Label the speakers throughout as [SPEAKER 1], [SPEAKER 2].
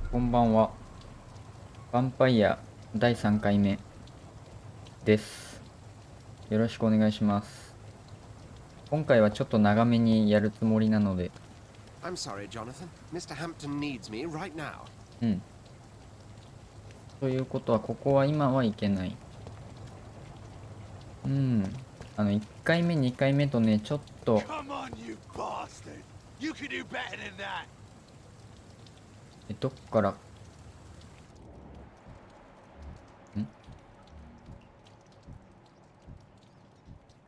[SPEAKER 1] こんばんは。ヴァンパイア第3回目です。よろしくお願いします。今回はちょっと長めにやるつもりなので。
[SPEAKER 2] I'm sorry, Jonathan. Mr. Hampton needs me right now.
[SPEAKER 1] うん。ということは、ここは今はいけない。1回目、2回目とね、ちょっと。どっから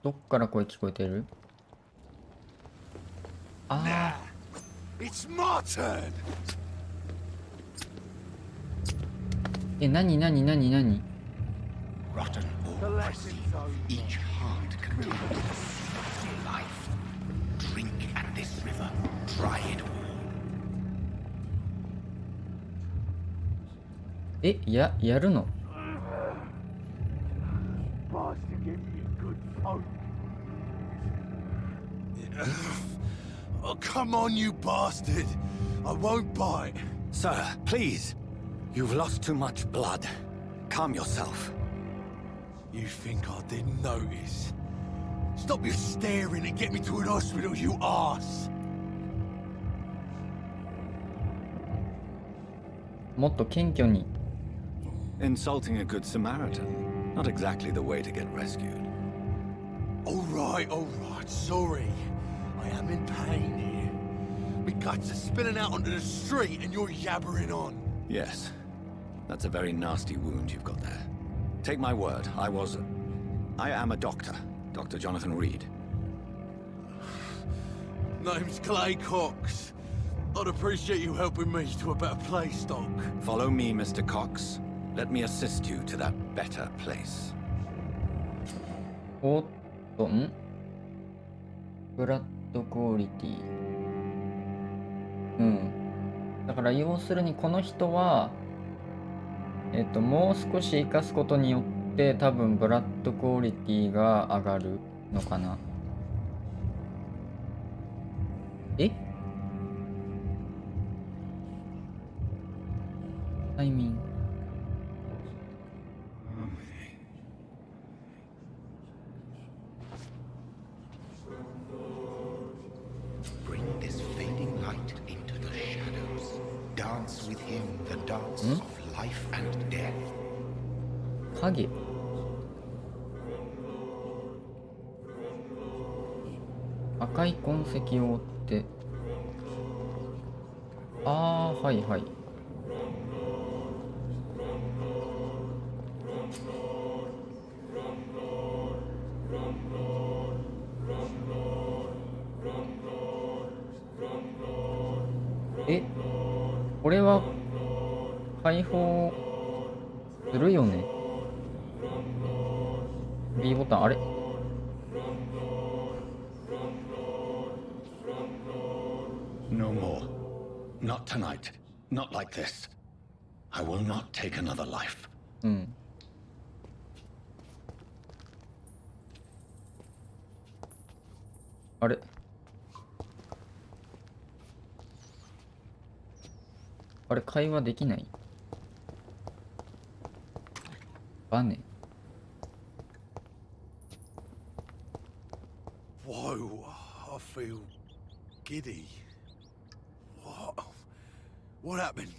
[SPEAKER 1] どっから声聞こえてる？ああ。なになになになに
[SPEAKER 3] Rotten or pricey, each heart contains life. Drink at this river, try it all.
[SPEAKER 1] やるの？
[SPEAKER 4] Oh, come on, you bastard! I won't bite.
[SPEAKER 3] Sir, please. You've lost too much blood. Calm yourself.
[SPEAKER 4] You think I didn't notice? Stop your staring and get me to an hospital, you arse!
[SPEAKER 1] もっと謙虚に。
[SPEAKER 3] Insulting a good Samaritan. Not exactly the way to get rescued.
[SPEAKER 4] Alright, sorry. I am in pain here. My guts are spilling out onto the street and you're yabbering on.
[SPEAKER 3] Yes. That's a very nasty wound you've got there. Take my word, I am a doctor. Dr. Jonathan Reed.
[SPEAKER 4] Name's Clay Cox. I'd appreciate you helping me to a better place, Doc.
[SPEAKER 3] Follow me, Mr. Cox. Let me assist you to that better place.
[SPEAKER 1] おっと、ブラッドクオリティ。だから要するにこの人は、もう少し活かすことによって多分ブラッドクオリティが上がるのかな。タイミング。
[SPEAKER 3] Bring this fading light into the shadows. Dance with him the dance of life and death.
[SPEAKER 1] 影。赤い痕跡を追って。はいはい。これは解放するよね。 B ボタン、あれ？
[SPEAKER 3] No more. Not tonight. Not like this. I will not take another life.
[SPEAKER 1] あれ？会話できない？バネ。
[SPEAKER 4] Whoa, I feel giddy. What happened?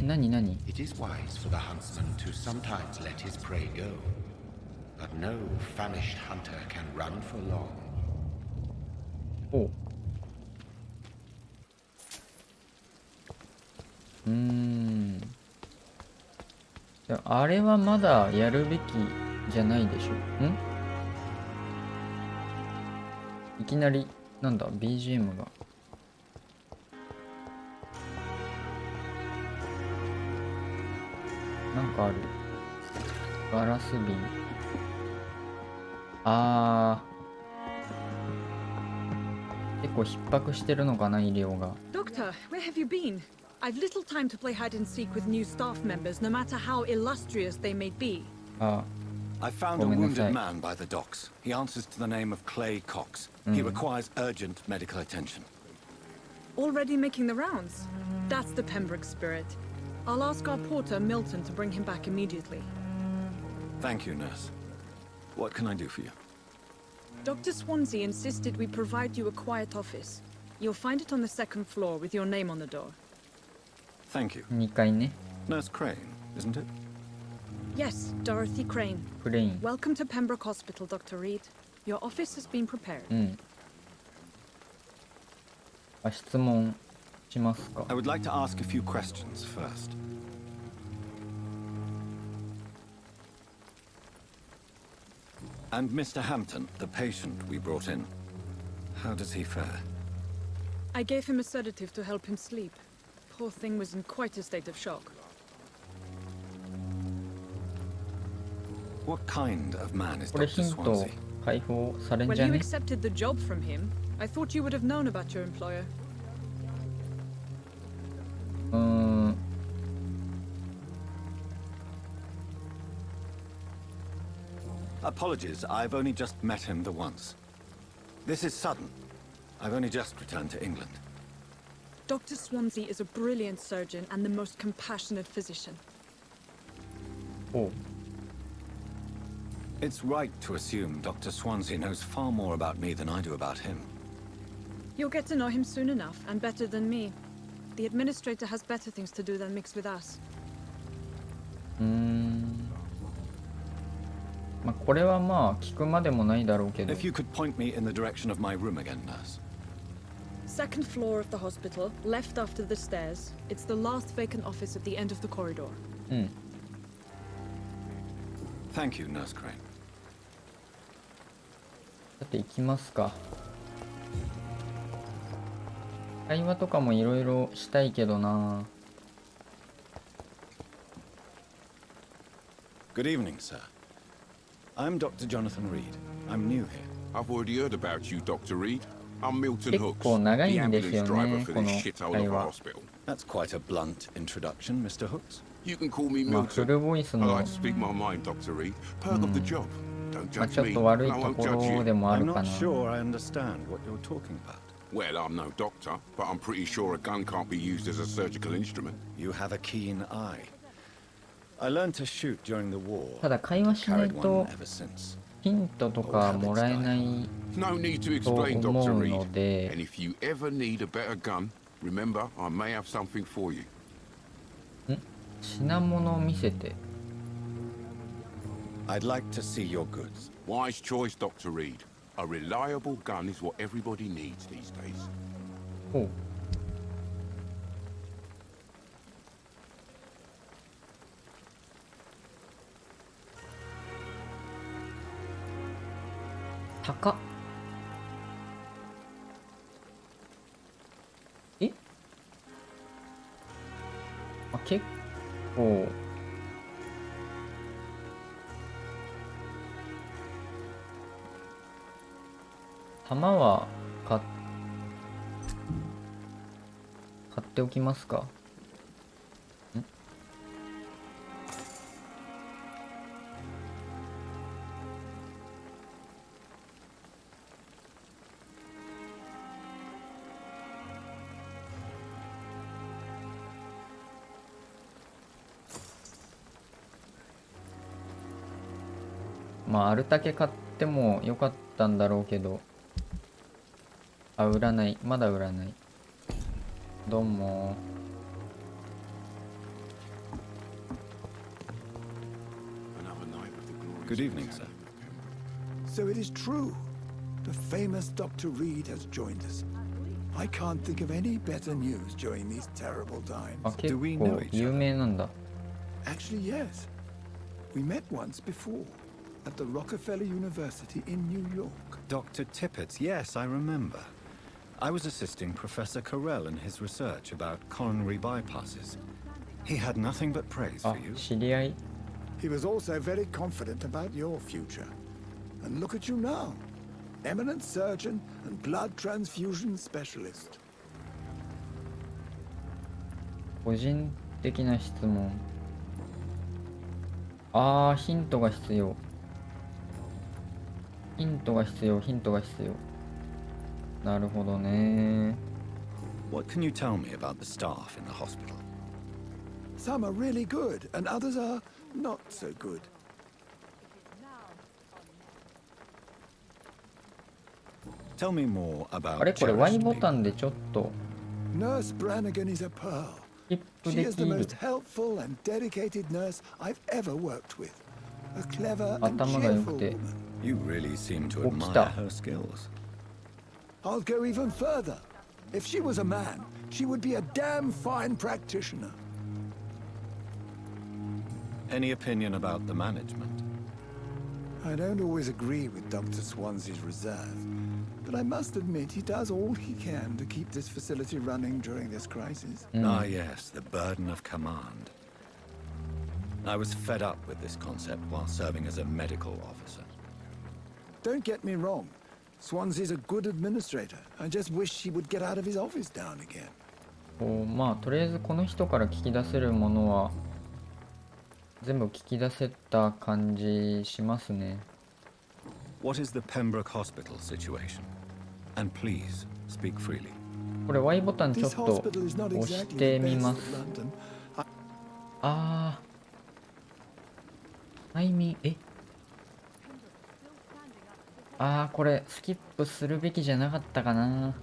[SPEAKER 1] なになに？
[SPEAKER 3] It is wise for the huntsman to sometimes let his prey go. But no famished hunter can run for long.
[SPEAKER 1] あれはまだやるべきじゃないでしょ。いきなりなんだ BGM が。なんかある。ガラス瓶。結構逼迫してるのかな、医療が。
[SPEAKER 5] Doctor, where have you been? I've little time to play hide and seek with new staff members, no matter how illustrious they may be.
[SPEAKER 3] I found a
[SPEAKER 1] ごめんなさ
[SPEAKER 3] wounded
[SPEAKER 1] い。
[SPEAKER 3] man by the docks. He answers to the name of Clay Cox. He requires urgent medical attention.
[SPEAKER 5] Already making the rounds. That's the Pembroke spirit. I'll ask our porter, Milton, to bring him back immediately.
[SPEAKER 3] Thank you, nurse. What can I do for you?
[SPEAKER 5] Dr. Swansea insisted we provide you a quiet office. You'll find it on the second floor with your name on the door.
[SPEAKER 3] Thank you.
[SPEAKER 1] 2階ね。
[SPEAKER 3] Nurse Crane, isn't it?
[SPEAKER 5] Yes, Dorothy Crane.
[SPEAKER 1] クレイン。
[SPEAKER 5] Welcome to Pembroke Hospital, Dr. Reed. Your office has been prepared.
[SPEAKER 1] うん。あ、質問しますか。
[SPEAKER 3] I would like to ask a few questions first. And Mr. Hampton, the patient we brought in, how does he fare?
[SPEAKER 5] I gave him a sedative to help him sleep. Poor thing was in quite a state of shock.
[SPEAKER 3] What kind of man is
[SPEAKER 1] これ
[SPEAKER 3] Dr.
[SPEAKER 1] ヒント
[SPEAKER 3] Swansea?
[SPEAKER 1] 解放されん
[SPEAKER 5] When
[SPEAKER 1] じゃ
[SPEAKER 5] you
[SPEAKER 1] ね？
[SPEAKER 5] accepted the job from him, I thought you would have known about your employer.
[SPEAKER 1] うーん。
[SPEAKER 3] Apologies, I've only just met him the once. This is sudden. I've only just returned to England.
[SPEAKER 5] Dr. Swansea is a brilliant surgeon and the most compassionate physician.
[SPEAKER 1] おう。
[SPEAKER 3] It's right to assume Dr. Swansea knows far more about me than I do about him.
[SPEAKER 5] You'll get to know him soon enough, and better than me. The administrator has better things to do than mix with us.
[SPEAKER 1] うーん。まあこれはまあ聞くまでもないだろうけど。
[SPEAKER 3] If you could point me in the direction of my room again, nurse.
[SPEAKER 5] Second floor of the hospital, left after the stairs. It's the last vacant office at the end of the corridor.
[SPEAKER 1] うん。
[SPEAKER 3] Thank you, Nurse Crane.
[SPEAKER 1] さて行きますか。会話とかもいろいろしたいけどな。
[SPEAKER 3] Good evening, sir. I'm Dr. Jonathan Reed. I'm new here.
[SPEAKER 6] I've already heard about you, Dr. Reed. I'm Milton
[SPEAKER 1] 結
[SPEAKER 6] Hooks,
[SPEAKER 1] 構長
[SPEAKER 6] the
[SPEAKER 1] いんです
[SPEAKER 6] ambulance
[SPEAKER 1] よ
[SPEAKER 6] driver
[SPEAKER 1] ね、
[SPEAKER 6] for
[SPEAKER 1] この
[SPEAKER 6] this shithole
[SPEAKER 1] 会
[SPEAKER 6] of a
[SPEAKER 1] 話。
[SPEAKER 6] hospital.
[SPEAKER 3] That's quite a blunt introduction, Mr. Hooks.
[SPEAKER 6] You can call me
[SPEAKER 1] まあフ
[SPEAKER 6] Milton.
[SPEAKER 1] ルボイス
[SPEAKER 6] I
[SPEAKER 1] の
[SPEAKER 6] like to speak my mind, Dr. Reed. Perk of the job. Don't
[SPEAKER 1] まあ
[SPEAKER 6] judge
[SPEAKER 1] ちょっ
[SPEAKER 6] me,
[SPEAKER 1] と悪
[SPEAKER 6] and
[SPEAKER 1] い
[SPEAKER 6] I
[SPEAKER 1] と
[SPEAKER 6] won't
[SPEAKER 1] こ
[SPEAKER 6] judge
[SPEAKER 1] ろで
[SPEAKER 6] you.
[SPEAKER 1] もあ
[SPEAKER 3] I'm
[SPEAKER 1] るか
[SPEAKER 3] not
[SPEAKER 1] な。
[SPEAKER 3] sure I understand what you're talking about.
[SPEAKER 6] Well, I'm no doctor, but I'm pretty sure a gun can't be used as a surgical instrument.
[SPEAKER 3] You have a keen eye. I learned to shoot during the war.
[SPEAKER 1] ただ会話しない
[SPEAKER 3] Carried
[SPEAKER 1] と
[SPEAKER 3] one ever since.
[SPEAKER 1] ヒントとかもらえない
[SPEAKER 6] No need to
[SPEAKER 1] と
[SPEAKER 6] explain,
[SPEAKER 1] 思
[SPEAKER 6] Dr.
[SPEAKER 1] う
[SPEAKER 6] Reed.
[SPEAKER 1] ので
[SPEAKER 6] And if you ever need a better gun, remember, I may have something for you.
[SPEAKER 1] 品物を見せて。
[SPEAKER 3] I'd like to see your goods.
[SPEAKER 6] Wise choice, Dr. Reed. A reliable gun is what everybody needs these days.
[SPEAKER 1] おう。高っ。え？あ、結構。弾は買っておきますか。ん？まああるだけ買ってもよかったんだろうけど。あ、売らない。まだ売らない。どうも。
[SPEAKER 6] Another night with the glorious
[SPEAKER 3] Good evening, sir.
[SPEAKER 7] So it is true. The famous Dr. Reed has joined us. I can't think of any better news during these terrible times.
[SPEAKER 1] あ、結
[SPEAKER 3] we
[SPEAKER 1] 構
[SPEAKER 3] know each other?
[SPEAKER 1] 有名なんだ。
[SPEAKER 7] Actually, yes. We met once before at the Rockefeller University in New York.
[SPEAKER 3] Dr. Tippett, yes, I remember. I was assisting Professor Carell in his research about coronary bypasses. He had nothing but praise
[SPEAKER 1] あ
[SPEAKER 3] for you.、
[SPEAKER 1] 知り合い。
[SPEAKER 7] He was also very confident about your future. And look at you now. Eminent surgeon and blood transfusion specialist.
[SPEAKER 1] 個人的な質問。ああ、ヒントが必要。ヒントが必要、ヒントが必要。なるほどね。
[SPEAKER 3] What can you tell me about the staff in the hospital?
[SPEAKER 7] Some are really good, and others are not so good.
[SPEAKER 3] Tell me more
[SPEAKER 1] あ
[SPEAKER 3] about
[SPEAKER 1] れこれ
[SPEAKER 3] Cherish's
[SPEAKER 1] Y ボタ
[SPEAKER 3] people.
[SPEAKER 1] ンでちょっと
[SPEAKER 7] Nurse Brannigan is a pearl.
[SPEAKER 1] スキップ
[SPEAKER 7] She
[SPEAKER 1] で
[SPEAKER 7] is
[SPEAKER 1] き
[SPEAKER 7] the
[SPEAKER 1] る。
[SPEAKER 7] most helpful and dedicated nurse I've ever worked with. A clever and
[SPEAKER 1] 頭が良
[SPEAKER 7] cheerful
[SPEAKER 1] くて。
[SPEAKER 7] woman.
[SPEAKER 3] You really seem to
[SPEAKER 1] 起き
[SPEAKER 3] admire
[SPEAKER 1] た。
[SPEAKER 3] her skills.
[SPEAKER 7] I'll go even further. If she was a man, she would be a damn fine practitioner.
[SPEAKER 3] Any opinion about the management?
[SPEAKER 7] I don't always agree with Dr. Swansea's reserve, but I must admit he does all he can to keep this facility running during this crisis.
[SPEAKER 3] Ah, yes, the burden of command. I was fed up with this concept while serving as a medical officer.
[SPEAKER 7] Don't get me wrong. Swansea's a good administrator. I just wish he would get out of his office now and again.
[SPEAKER 1] こうまあとりあえずこの人から聞き出せるものは全部聞き出せた感じしますね。
[SPEAKER 3] What is the Pembroke Hospital situation? And please, speak freely.
[SPEAKER 1] これ Y ボタンちょっ
[SPEAKER 7] This
[SPEAKER 1] と
[SPEAKER 7] hospital is not
[SPEAKER 1] 押し
[SPEAKER 7] exactly
[SPEAKER 1] て
[SPEAKER 7] the
[SPEAKER 1] み
[SPEAKER 7] best
[SPEAKER 1] ま
[SPEAKER 7] of
[SPEAKER 1] す。
[SPEAKER 7] London.
[SPEAKER 1] あー催眠これスキップするべきじゃなかったかな。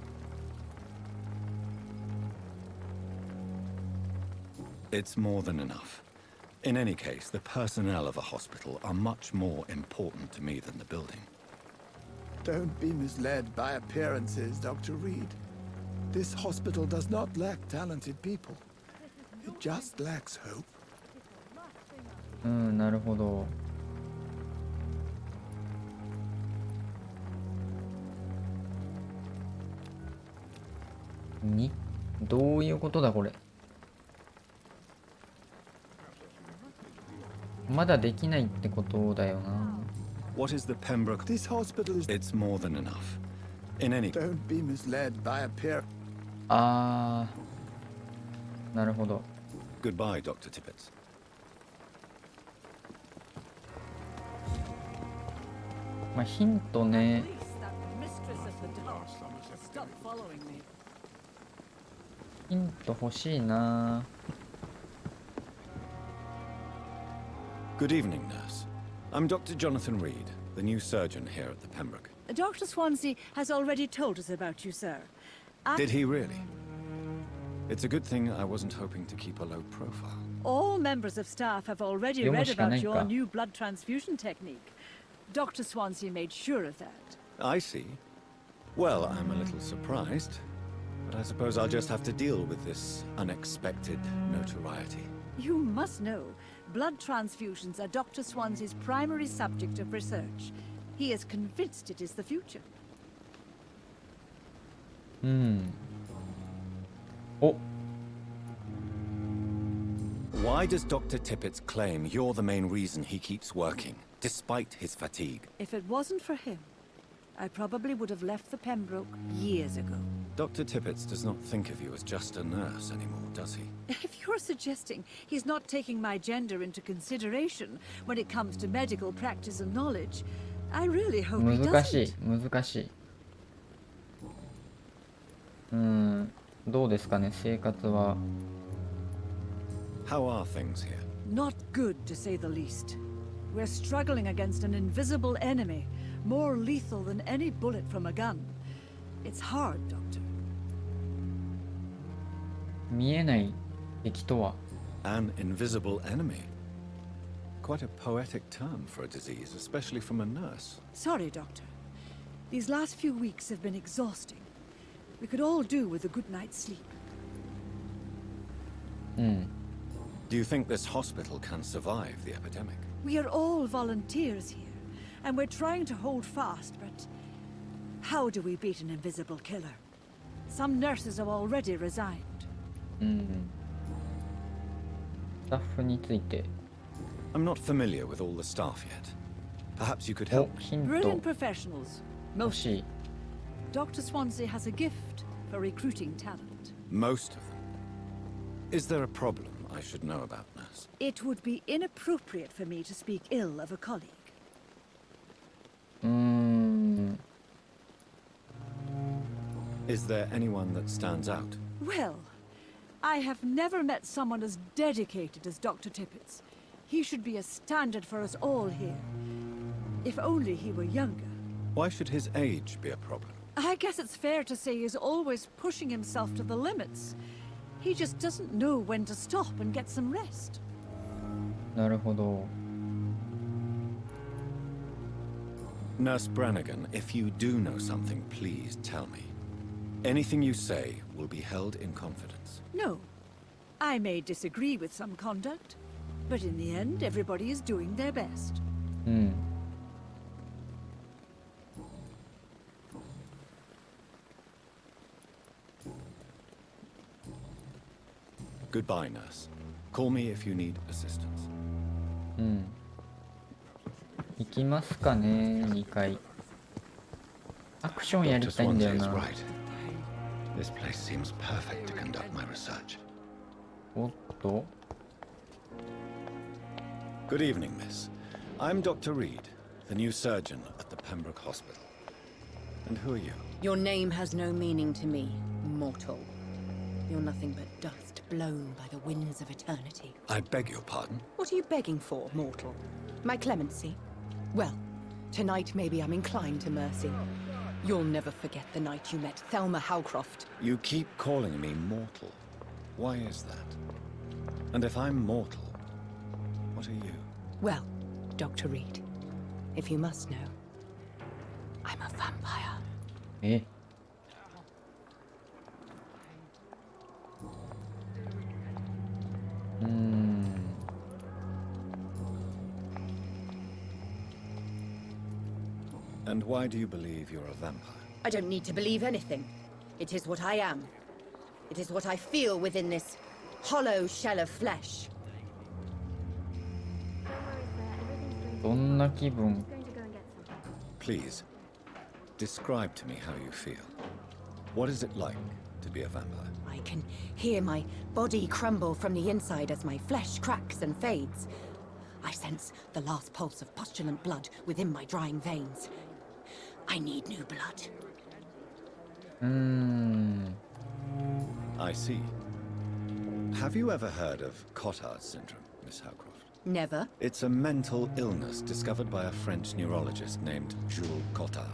[SPEAKER 3] It's more than enough. In any case, the personnel of a hospital are much more important to me than the building.
[SPEAKER 7] Don't be misled by appearances, Dr. Reed. This hospital does not lack talented people. It just lacks hope.
[SPEAKER 1] うんなるほど。にどういうことだこれ。まだできないってことだよな。
[SPEAKER 3] What is the Pembroke?
[SPEAKER 7] This hospital is...
[SPEAKER 3] It's more than enough. In any
[SPEAKER 7] Don't be misled by appear...
[SPEAKER 1] あーなるほど。
[SPEAKER 3] Goodbye, Dr. Tippett.
[SPEAKER 1] まあヒントね。
[SPEAKER 5] Stop following me.
[SPEAKER 1] ヒント欲しいな。
[SPEAKER 3] Good evening, nurse. I'm Dr. Jonathan Reed, the new surgeon here at the Pembroke.
[SPEAKER 8] Dr. Swansea has already told us about you, sir.
[SPEAKER 3] Did he really? It's a good thing I wasn't hoping to keep a low profile.
[SPEAKER 8] All members of staff have already
[SPEAKER 1] Yo
[SPEAKER 8] read about
[SPEAKER 1] możesz
[SPEAKER 8] your
[SPEAKER 1] Kanejka.
[SPEAKER 8] new blood transfusion technique. Dr. Swansea made sure of that.
[SPEAKER 3] I see. Well, I'm a little surprised, but I suppose I'll just have to deal with this unexpected notoriety.
[SPEAKER 8] You must know, blood transfusions are Dr. Swansea's primary subject of research. He is convinced it is the future.
[SPEAKER 1] うんお
[SPEAKER 3] Why does Dr. Tippett claim you're the main reason he keeps working, despite his fatigue?
[SPEAKER 8] If it wasn't for him, I probably would have left the Pembroke years ago.
[SPEAKER 3] Dr. Tippett does not think of you as just a nurse anymore, does he?
[SPEAKER 8] If you're suggesting he's not taking my gender into consideration when it comes to medical practice and knowledge, I really hope he
[SPEAKER 1] 難しい
[SPEAKER 8] doesn't.
[SPEAKER 1] 難しい。どうですかね生活は。
[SPEAKER 3] How are things here?
[SPEAKER 8] Not good, to say the least. We're struggling against an invisible enemy, more lethal than any bullet from a gun. It's hard, Doctor.
[SPEAKER 1] 見えない敵とは。
[SPEAKER 3] An invisible enemy. Quite a poetic term for a disease, especially from a nurse.
[SPEAKER 8] Sorry, Doctor. These last few weeks have been exhausting. We could all do with a good night's sleep.
[SPEAKER 1] うん。
[SPEAKER 3] Do you think this hospital can survive the epidemic?
[SPEAKER 8] We are all volunteers here, and we're trying to hold fast, but how do we beat an invisible killer? Some nurses have already resigned.
[SPEAKER 1] うん。スタッフについて。
[SPEAKER 3] I'm not familiar with all the staff yet. Perhaps you could
[SPEAKER 1] お
[SPEAKER 3] help me.
[SPEAKER 1] ヒン
[SPEAKER 8] Brilliant
[SPEAKER 1] ト
[SPEAKER 8] professionals.
[SPEAKER 1] 欲
[SPEAKER 8] Most.
[SPEAKER 1] しい。
[SPEAKER 8] Dr. Swansea has a gift for recruiting talent.
[SPEAKER 3] Most of them. Is there a problem I should know about, nurse?
[SPEAKER 8] It would be inappropriate for me to speak ill of a colleague.
[SPEAKER 1] うーん
[SPEAKER 9] Is there anyone that stands out?
[SPEAKER 8] Well, I have never met someone as dedicated as Dr. Tippett's. He should be a standard for us all here. If only he were younger.
[SPEAKER 9] Why should his age be a problem?
[SPEAKER 8] I guess it's fair to say he's always pushing himself to the limits. He just doesn't know when to stop and get some rest.
[SPEAKER 1] なるほど。
[SPEAKER 9] Nurse Brannigan, if you do know something, please tell me. Anything you say will be held in confidence.
[SPEAKER 8] No. I may disagree with some conduct, but in the end, everybody is doing their best.
[SPEAKER 1] うん。
[SPEAKER 9] Goodbye, nurse. Call me if you need assistance.
[SPEAKER 1] うん。行きますかね、2回。アクションやり
[SPEAKER 3] Dr.
[SPEAKER 1] たいんだよ
[SPEAKER 3] Swansea is
[SPEAKER 1] な。
[SPEAKER 3] right. This place seems perfect to conduct my research.
[SPEAKER 1] おっと。
[SPEAKER 9] Good evening, miss. I'm Dr. Reed, the new surgeon at the Pembroke Hospital. And who are you?
[SPEAKER 10] Your name has no meaning to me, mortal. You're nothing but dust blown by the winds of eternity.
[SPEAKER 9] I beg your pardon?
[SPEAKER 10] What are you begging for, mortal? My clemency? Well, tonight maybe I'm inclined to mercy. You'll never forget the night you met Thelma Howcroft.
[SPEAKER 9] You keep calling me mortal. Why is that? And if I'm mortal, what are you?
[SPEAKER 10] Well, Dr. Reed, if you must know, I'm a vampire.
[SPEAKER 1] え うーん。
[SPEAKER 9] And why do you believe you're a vampire?
[SPEAKER 10] I don't need to believe anything. It is what I am. It is what I feel within this hollow shell of flesh.
[SPEAKER 1] どんな気分？
[SPEAKER 9] Please, describe to me how you feel. What is it like to be a vampire?
[SPEAKER 10] I can hear my body crumble from the inside as my flesh cracks and fades. I sense the last pulse of postulant blood within my drying veins. I need new blood.
[SPEAKER 1] うーん。
[SPEAKER 9] I see. Have you ever heard of Cotard's syndrome, Miss Howcroft?
[SPEAKER 10] Never.
[SPEAKER 9] It's a mental illness discovered by a French neurologist named Jules Cotard.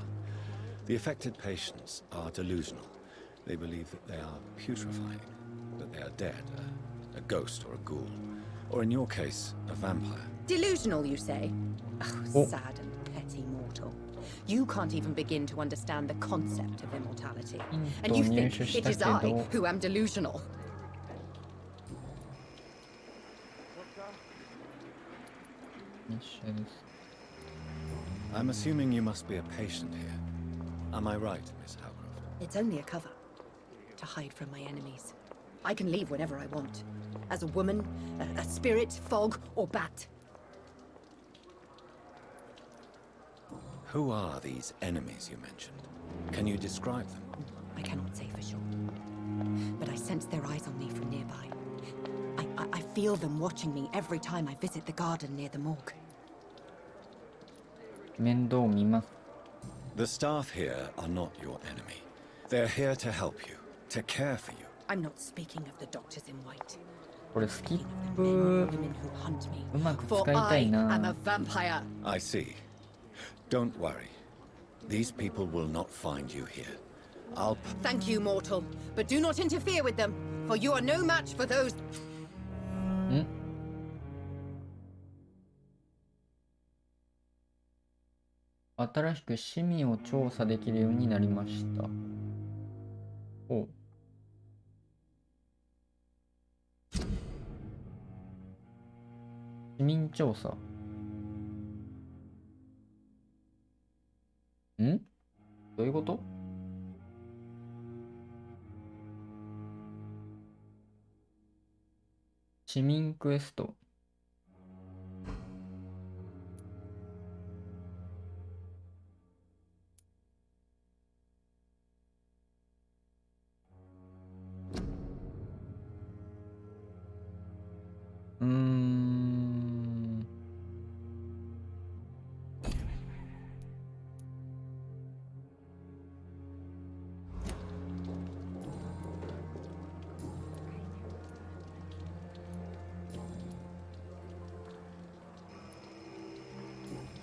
[SPEAKER 9] The affected patients are delusional. They believe that they are putrefying, that they are dead, a ghost or a ghoul, or in your case, a vampire.
[SPEAKER 10] Delusional, you say? Oh, sad and petty mortal. You can't even begin to understand the concept of immortality. And you think it is I who am delusional.
[SPEAKER 9] I'm assuming you must be a patient here. Am I right, Miss Howcroft?
[SPEAKER 10] It's only a cover. To hide from my enemies. I can leave whenever I want. As a woman, a spirit, fog, or bat.
[SPEAKER 9] Who are these enemies you mentioned? Can you describe them?
[SPEAKER 10] I cannot say for sure. But I sense their eyes on me from nearby. I feel them watching me every time I visit the garden near the morgue.
[SPEAKER 1] 面倒見ます。
[SPEAKER 9] The staff here are not your enemy. They're here to help you, to care for you.
[SPEAKER 10] I'm not speaking of the doctors in white.
[SPEAKER 1] これスキッ
[SPEAKER 10] Speaking
[SPEAKER 1] プ
[SPEAKER 10] of the men and women who hunt me.
[SPEAKER 1] うまく
[SPEAKER 10] For
[SPEAKER 1] 使いたい
[SPEAKER 10] I
[SPEAKER 1] な。
[SPEAKER 10] am a vampire.
[SPEAKER 9] I see. Don't worry. These people will not find you here. I'll...
[SPEAKER 10] Thank you, mortal. But do not interfere with them, for you are no match for those...
[SPEAKER 1] ん？新しく市民を調査できるようになりました。おう。市民調査。ん？どういうこと？市民クエスト。うーん。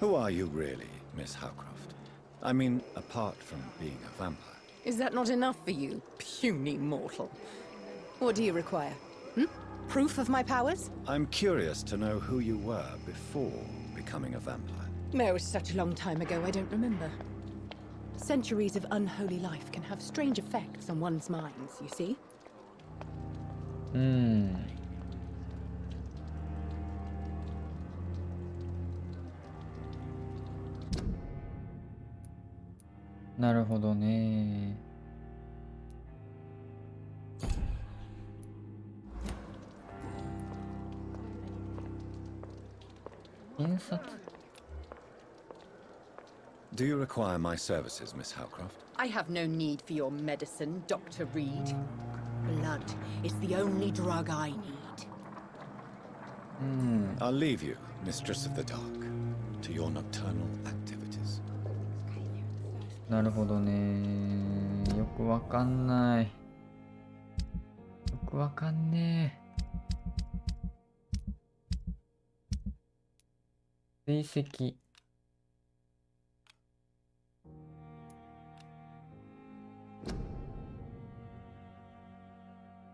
[SPEAKER 9] Who are you really, Miss Howcroft? I mean, apart from being a vampire.
[SPEAKER 10] Is that not enough for you, puny mortal? What do you require? Proof of my powers?
[SPEAKER 9] I'm curious to know who you were before becoming a vampire.
[SPEAKER 10] Oh, such a long time ago, I don't remember. Centuries of unholy life can have strange effects on one's minds, you see?
[SPEAKER 1] なるほどね。印刷
[SPEAKER 9] Do you require my services, Miss Howcroft?
[SPEAKER 10] I have no need for your medicine, Dr. Reed. Blood is the only drug I need.
[SPEAKER 9] I'll leave you, Mistress of the Dark, to your nocturnal activities.
[SPEAKER 1] なるほどね。よくわかんない。よくわかんねえ。追跡。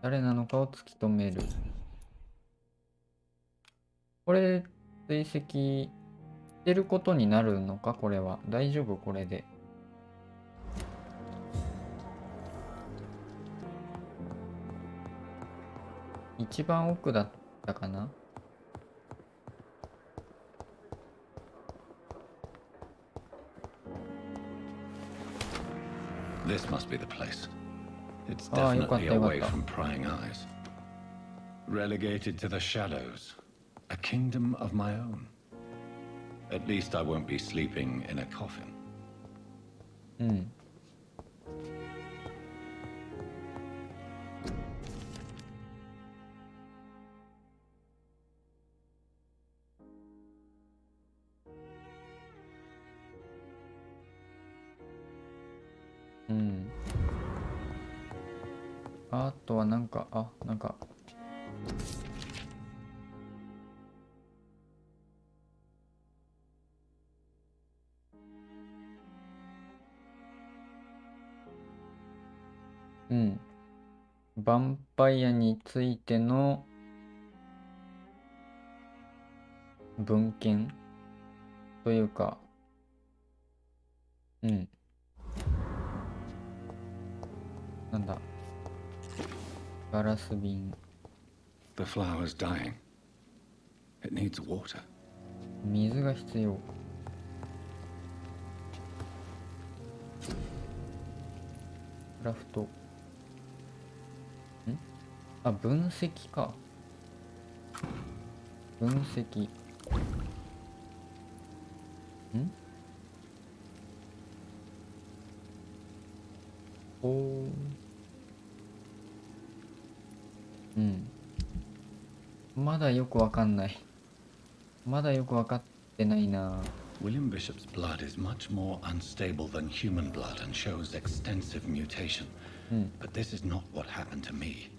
[SPEAKER 1] 誰なのかを突き止める。これ、追跡してることになるのかこれは。大丈夫これで。一番奥だったかな。
[SPEAKER 9] This must be the place. It's
[SPEAKER 1] Ah, you got
[SPEAKER 9] definitely
[SPEAKER 1] there,
[SPEAKER 9] away
[SPEAKER 1] got that.
[SPEAKER 9] from prying eyes. Relegated to the shadows. A kingdom of my own. At least I won't be sleeping in a coffin.
[SPEAKER 1] うん。うん。あとはなんか、なんか。うん。ヴァンパイアについての文献というか、うん。なんだ。ガラス瓶。
[SPEAKER 9] The flower's dying. It needs water.
[SPEAKER 1] 水が必要。クラフト。あ、分析か。分析。おー。うん。まだよくわかんない。まだよくわかってないな。
[SPEAKER 9] William Bishop's blood is much more unstable than human blood and shows extensive mutation. But this is not what happened to me.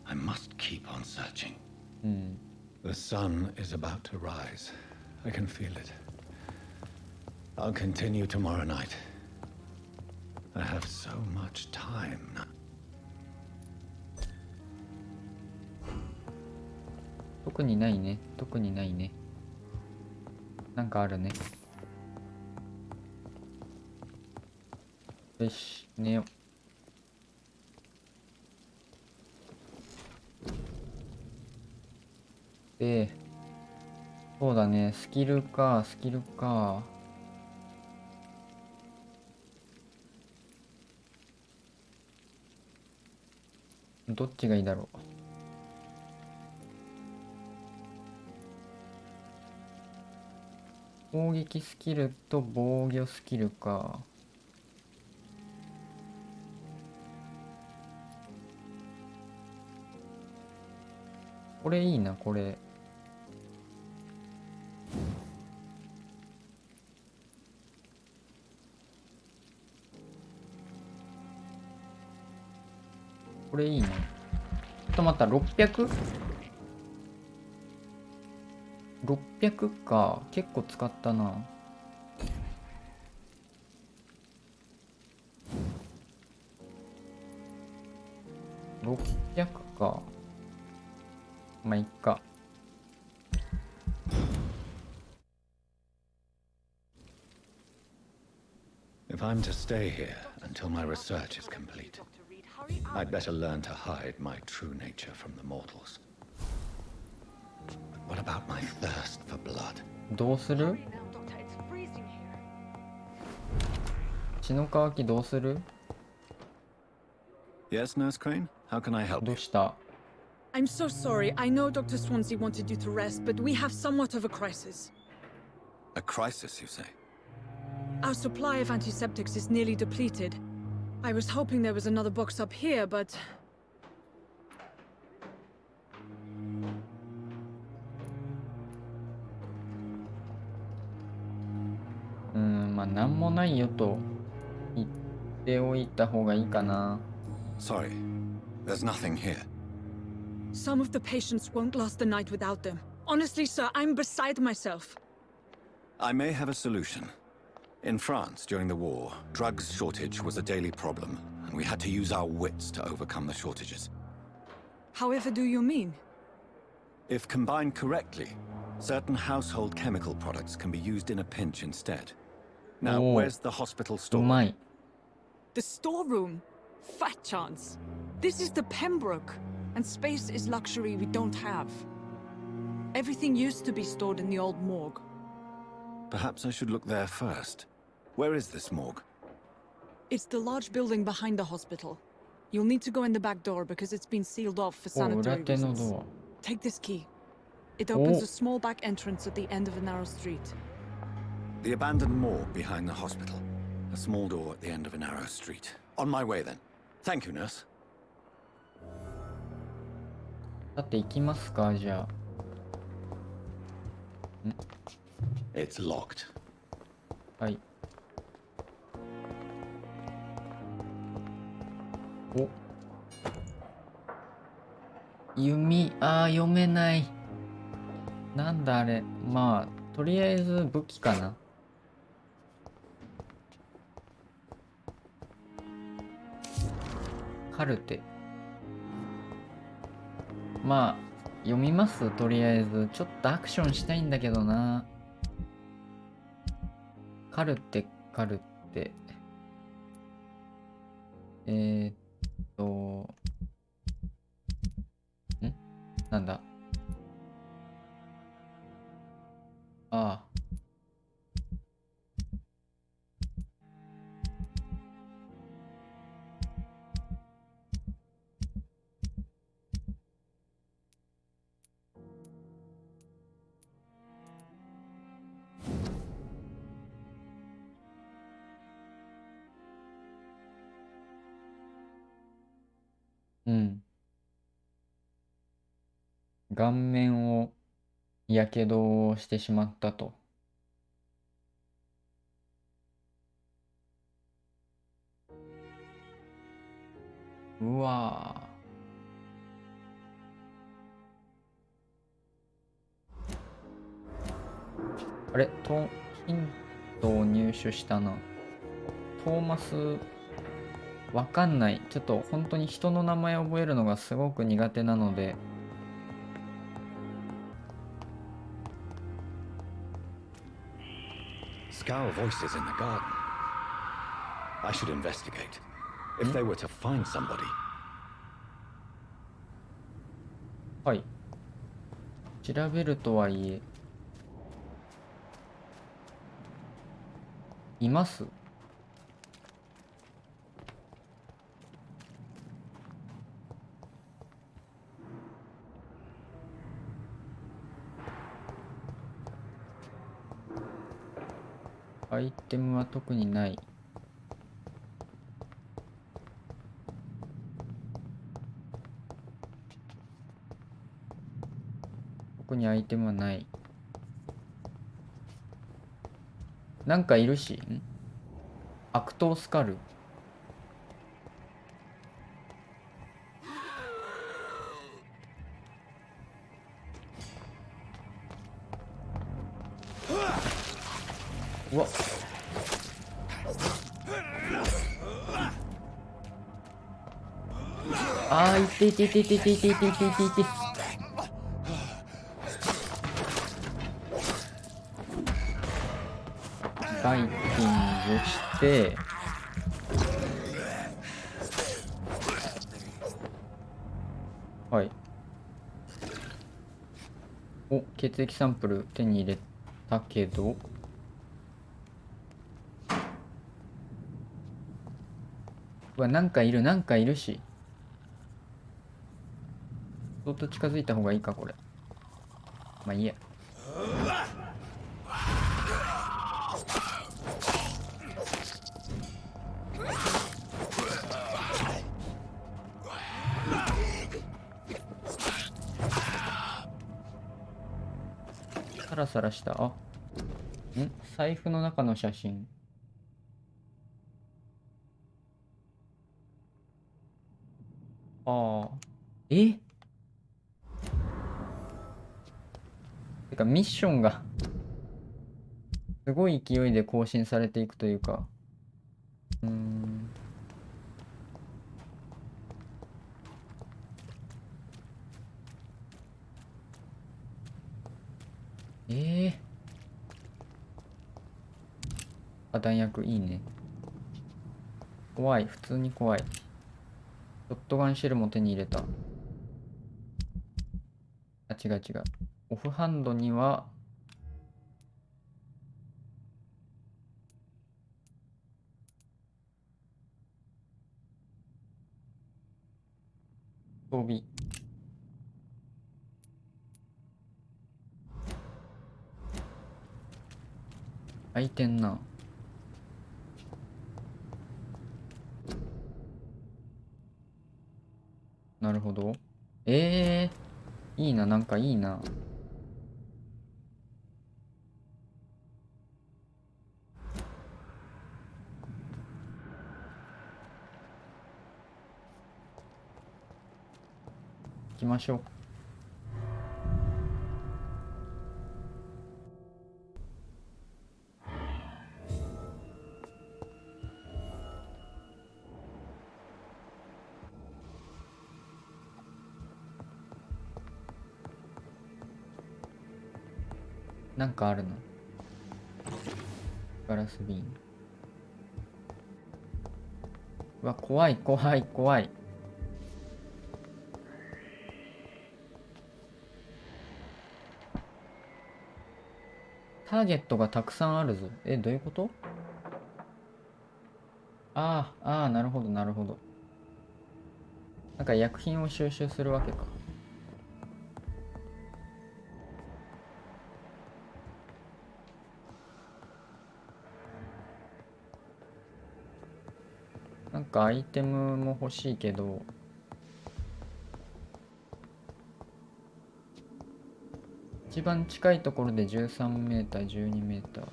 [SPEAKER 9] I must keep on searching. The sun is about to rise. I can feel it. I'll continue tomorrow night. I have so much time now.
[SPEAKER 1] 特にないね。特にないね。なんかあるね。よし、寝よう。で、そうだね。スキルか、スキルか。どっちがいいだろう。攻撃スキルと防御スキルか。これいいな、これ。これいいな。ちょっと待った、600？ 600か。結構使ったな。600か。まあいっか。
[SPEAKER 9] If I'm to stay here until my research is complete, I'd better learn to hide my true nature from the mortals. But what about my thirst for blood?
[SPEAKER 1] どうする？血の乾きどうする？
[SPEAKER 9] Yes, Nurse Crane? How can I help
[SPEAKER 1] ど
[SPEAKER 9] you?
[SPEAKER 1] うした？
[SPEAKER 5] I'm so sorry. I know Dr. Swansea wanted you to rest, but we have somewhat of a crisis.
[SPEAKER 9] A crisis, you say?
[SPEAKER 5] Our supply of antiseptics is nearly depleted. I was hoping there was another box up here, but...
[SPEAKER 1] まあなんもないよと言っておいた方がいいかな。
[SPEAKER 9] Sorry, there's nothing here.
[SPEAKER 5] Some of the patients won't last the night without them. Honestly, sir, I'm beside myself.
[SPEAKER 9] I may have a solution. In France, during the war, drugs shortage was a daily problem, and we had to use our wits to overcome the shortages.
[SPEAKER 5] However do you mean?
[SPEAKER 9] If combined correctly, certain household chemical products can be used in a pinch instead. Now,
[SPEAKER 1] Oh.
[SPEAKER 9] where's the hospital
[SPEAKER 1] う
[SPEAKER 9] store?
[SPEAKER 1] まい。
[SPEAKER 5] The storeroom? Fat chance. This is the Pembroke, and space is luxury we don't have. Everything used to be stored in the old morgue.
[SPEAKER 9] Perhaps I should look there first. Where is this morgue?
[SPEAKER 5] It's the large building behind the hospital. You'll need to go in the back door because it's been sealed off for
[SPEAKER 1] お、裏
[SPEAKER 5] sanitary
[SPEAKER 1] 手の
[SPEAKER 5] reasons.
[SPEAKER 1] ドア。
[SPEAKER 5] Take this key. It opens
[SPEAKER 1] Oh.
[SPEAKER 5] a small back entrance at the end of a narrow street.
[SPEAKER 9] The abandoned morgue behind the hospital. A small door at the end of a narrow street. On my way then. Thank you, nurse.
[SPEAKER 1] さて行きますか、じゃ
[SPEAKER 9] It's locked.
[SPEAKER 1] あ。はい。お。弓、読めない。なんだあれ。まあ、とりあえず武器かな。カルテ。まあ、読みます、とりあえず。ちょっとアクションしたいんだけどな。カルテ、カルテ。なんだ。ああ。うん。顔面をやけどをしてしまったと。うわー。あれ、ヒントを入手したな。トーマス、わかんない。ちょっと本当に人の名前を覚えるのがすごく苦手なので。
[SPEAKER 9] Scour voices in the garden. I should investigate. If they were to find somebody.
[SPEAKER 1] はい。調べるとはいえ。います？アイテムは特にない。特にアイテムはない。なんかいるし、悪党スカル。うわっ。あー、いっていていていていていていていていていて。バイキングして、はい。お、血液サンプル手に入れたけど、うわ、なんかいるし。ちょっと近づいた方がいいか、これ。まあいいや。サラサラした。あ、財布の中の写真。ああ。てかミッションがすごい勢いで更新されていくというか。あ、弾薬いいね。怖い、普通に怖い。ショットガンシェルも手に入れた。あ、違う違う。オフハンドには、装備。開いてんな。なるほど。いいな、なんかいいな。行きましょう。なんかあるの？ガラス瓶。うわ、怖い怖い怖い。ターゲットがたくさんあるぞ。どういうこと？ああ、なるほどなるほど。なんか薬品を収集するわけか。なんかアイテムも欲しいけど、一番近いところで13メーター、12メーター。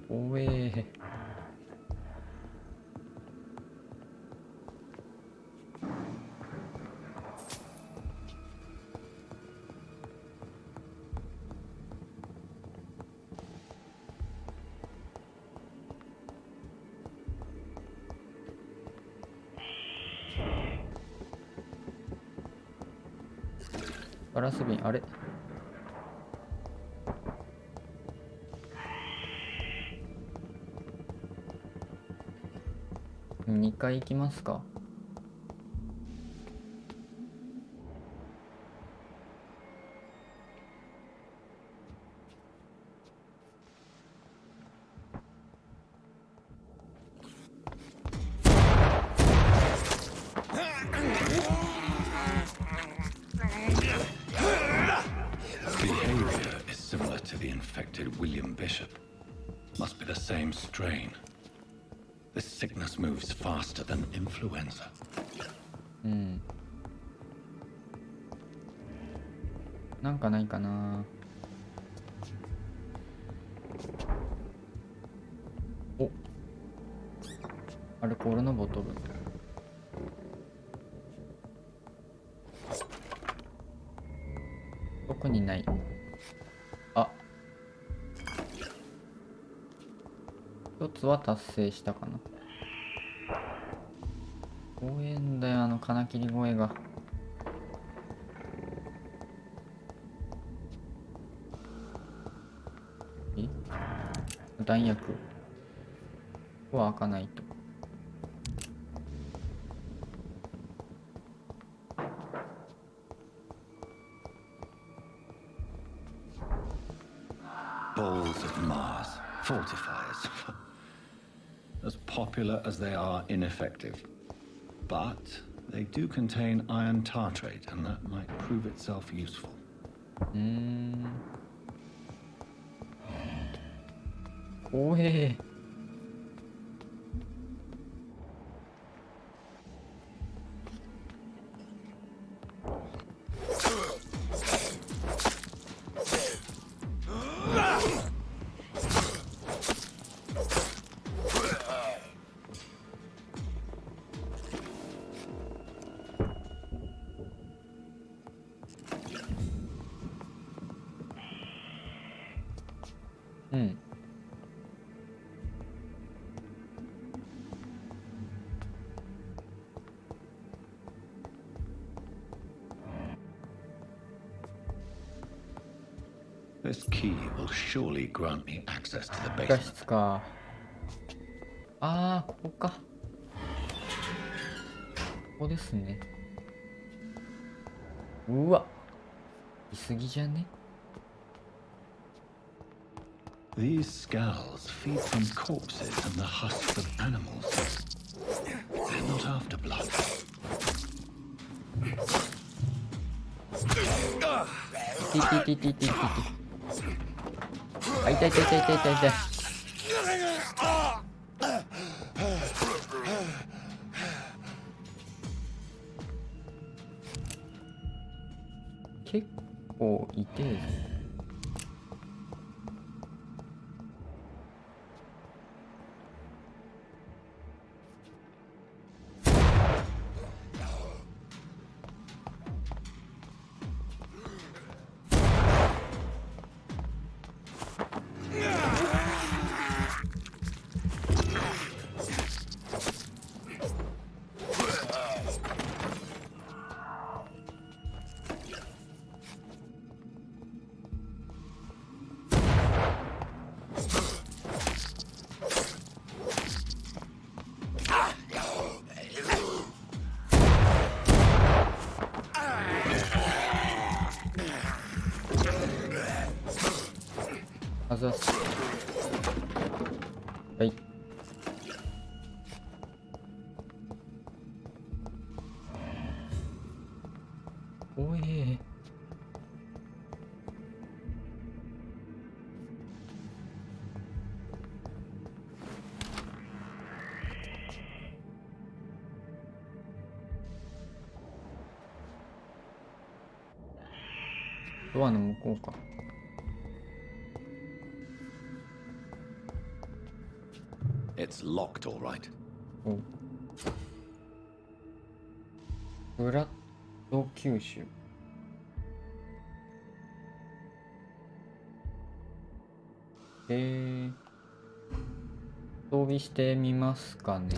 [SPEAKER 1] おえ。ガラス瓶、あれ？2階行きますか。
[SPEAKER 3] Behavior is similar to the infected William Bishop. Must be the same strain. This sickness moves faster than influenza.
[SPEAKER 1] なんかないかな。お、アルコールのボトル。特にない。あ、一つは達成したかな。怖えんだよ、あの金切り声が。弾薬は開かないと。
[SPEAKER 3] Balls of Mars, fortifiers. As popular as they are ineffective. But they do contain iron tartrate, and that might prove itself useful.
[SPEAKER 1] 怖え。うん。
[SPEAKER 3] This key will surely grant me access to the
[SPEAKER 1] 地下
[SPEAKER 3] basement.
[SPEAKER 1] 室か。ああ、ここか。ここですね。うわ。いすぎじゃね？
[SPEAKER 3] These skulls feed from corpses and the husks of animals. They're not after blood.
[SPEAKER 1] いていていていていていて。あ、痛い痛い痛い痛い痛い痛い。結構痛えぞ。あざっす。はい。おえ。ドアの向こうか。
[SPEAKER 9] It's locked, all right.
[SPEAKER 1] お。ブラッド吸収。装備してみますかね。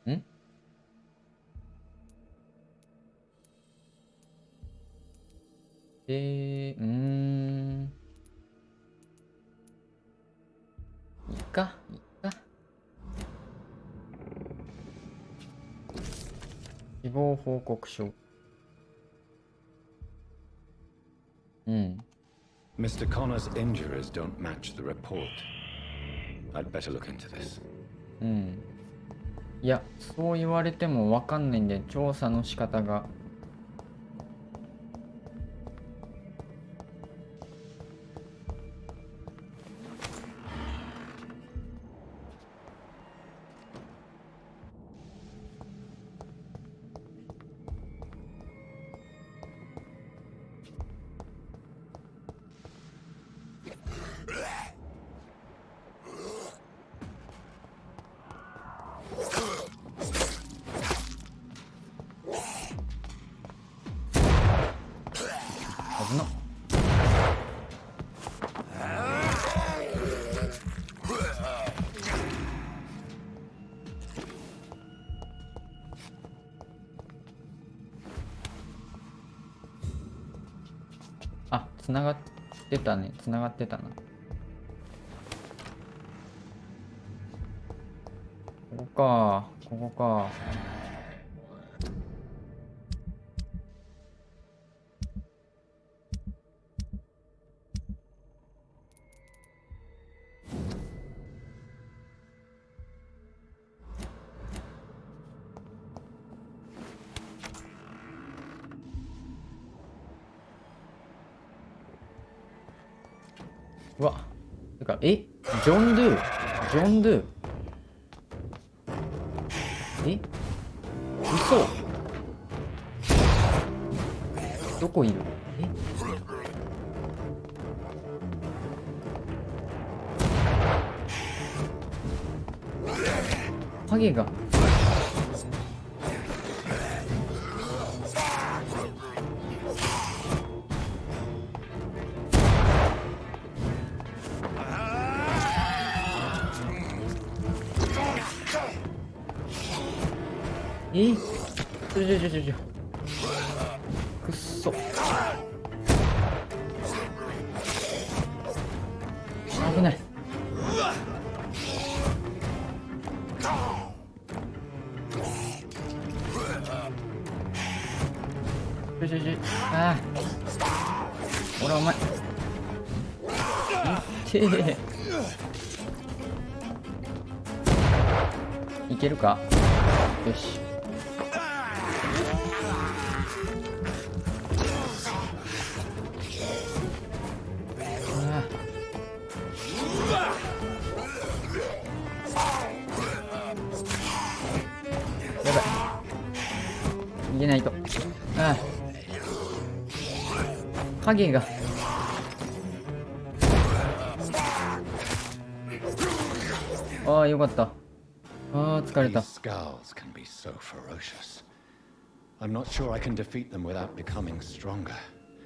[SPEAKER 1] ん？いいか。死亡報告書。
[SPEAKER 9] Mr. Connor's injuries don't match the report. I'd better look into this.
[SPEAKER 1] いや、そう言われてもわかんないんで、調査の仕方が。繋がってたね。繋がってたな。ここか。ここか。うわ。てか、ジョン・ドゥ。ジョン・ドゥ。嘘。どこいる？影が。くっそ。危ない。ああ。ほら、お前。いけるか。よし。やばい。逃げないと。ああ。影が。ああ、よかった。ああ、疲れた。
[SPEAKER 3] These skulls can be so ferocious. I'm not sure I can defeat them without becoming stronger.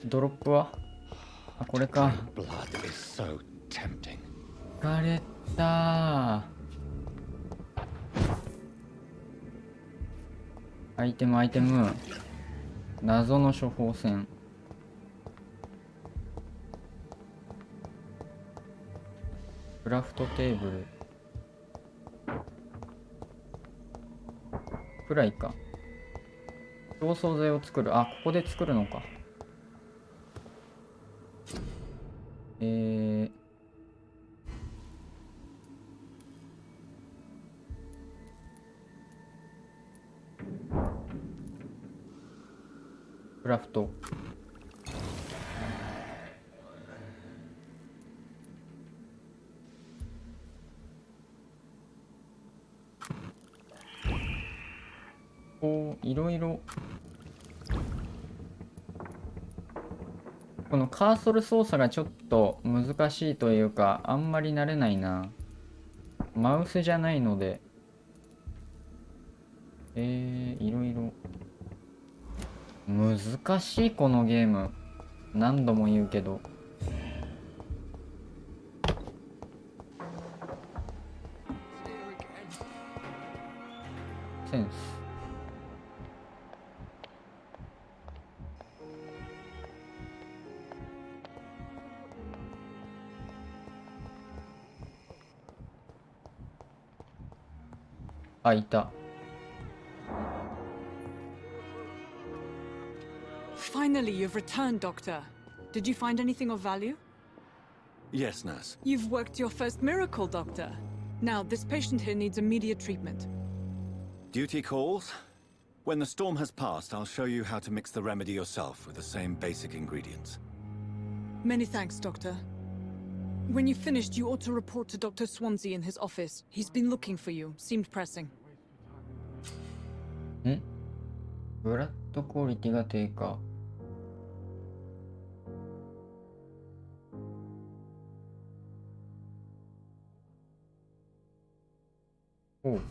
[SPEAKER 1] ドロップはあ、これか。
[SPEAKER 3] Blood is so tempting.
[SPEAKER 1] 疲れた。アイテム、アイテム。謎の処方箋。クラフトテーブル。くらいか。競争剤を作る。あ、ここで作るのか。クラフト。こういろいろこのカーソル操作がちょっと難しいというか、あんまり慣れないな。マウスじゃないのでいろいろ難しいこのゲーム。何度も言うけど。センス。あ、いた。
[SPEAKER 5] Finally, you've returned, Doctor. Did you find anything of value?
[SPEAKER 9] Yes, nurse.
[SPEAKER 5] You've worked your first miracle, Doctor. Now, this patient here needs immediate treatment.
[SPEAKER 9] Duty calls. When the storm has passed, I'll show you how to mix the remedy yourself with the same basic ingredients.
[SPEAKER 5] Many thanks, Doctor. When you've finished, you ought to report to Dr. Swansea in his office. He's been looking for you. Seemed pressing.
[SPEAKER 1] ブラッドクオリティが低下。おう。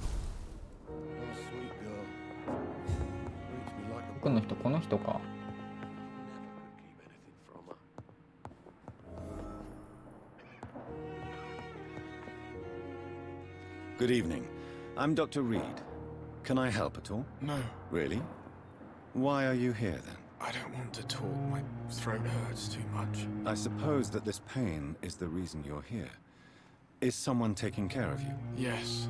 [SPEAKER 1] 僕の人、この人か。
[SPEAKER 9] Good evening. I'm Dr. Reed. Can I help at all?
[SPEAKER 4] No.
[SPEAKER 9] Really? Why are you here then?
[SPEAKER 4] I don't want to talk. My throat hurts too much.
[SPEAKER 9] I suppose that this pain is the reason you're here. Is someone taking care of you?
[SPEAKER 4] Yes.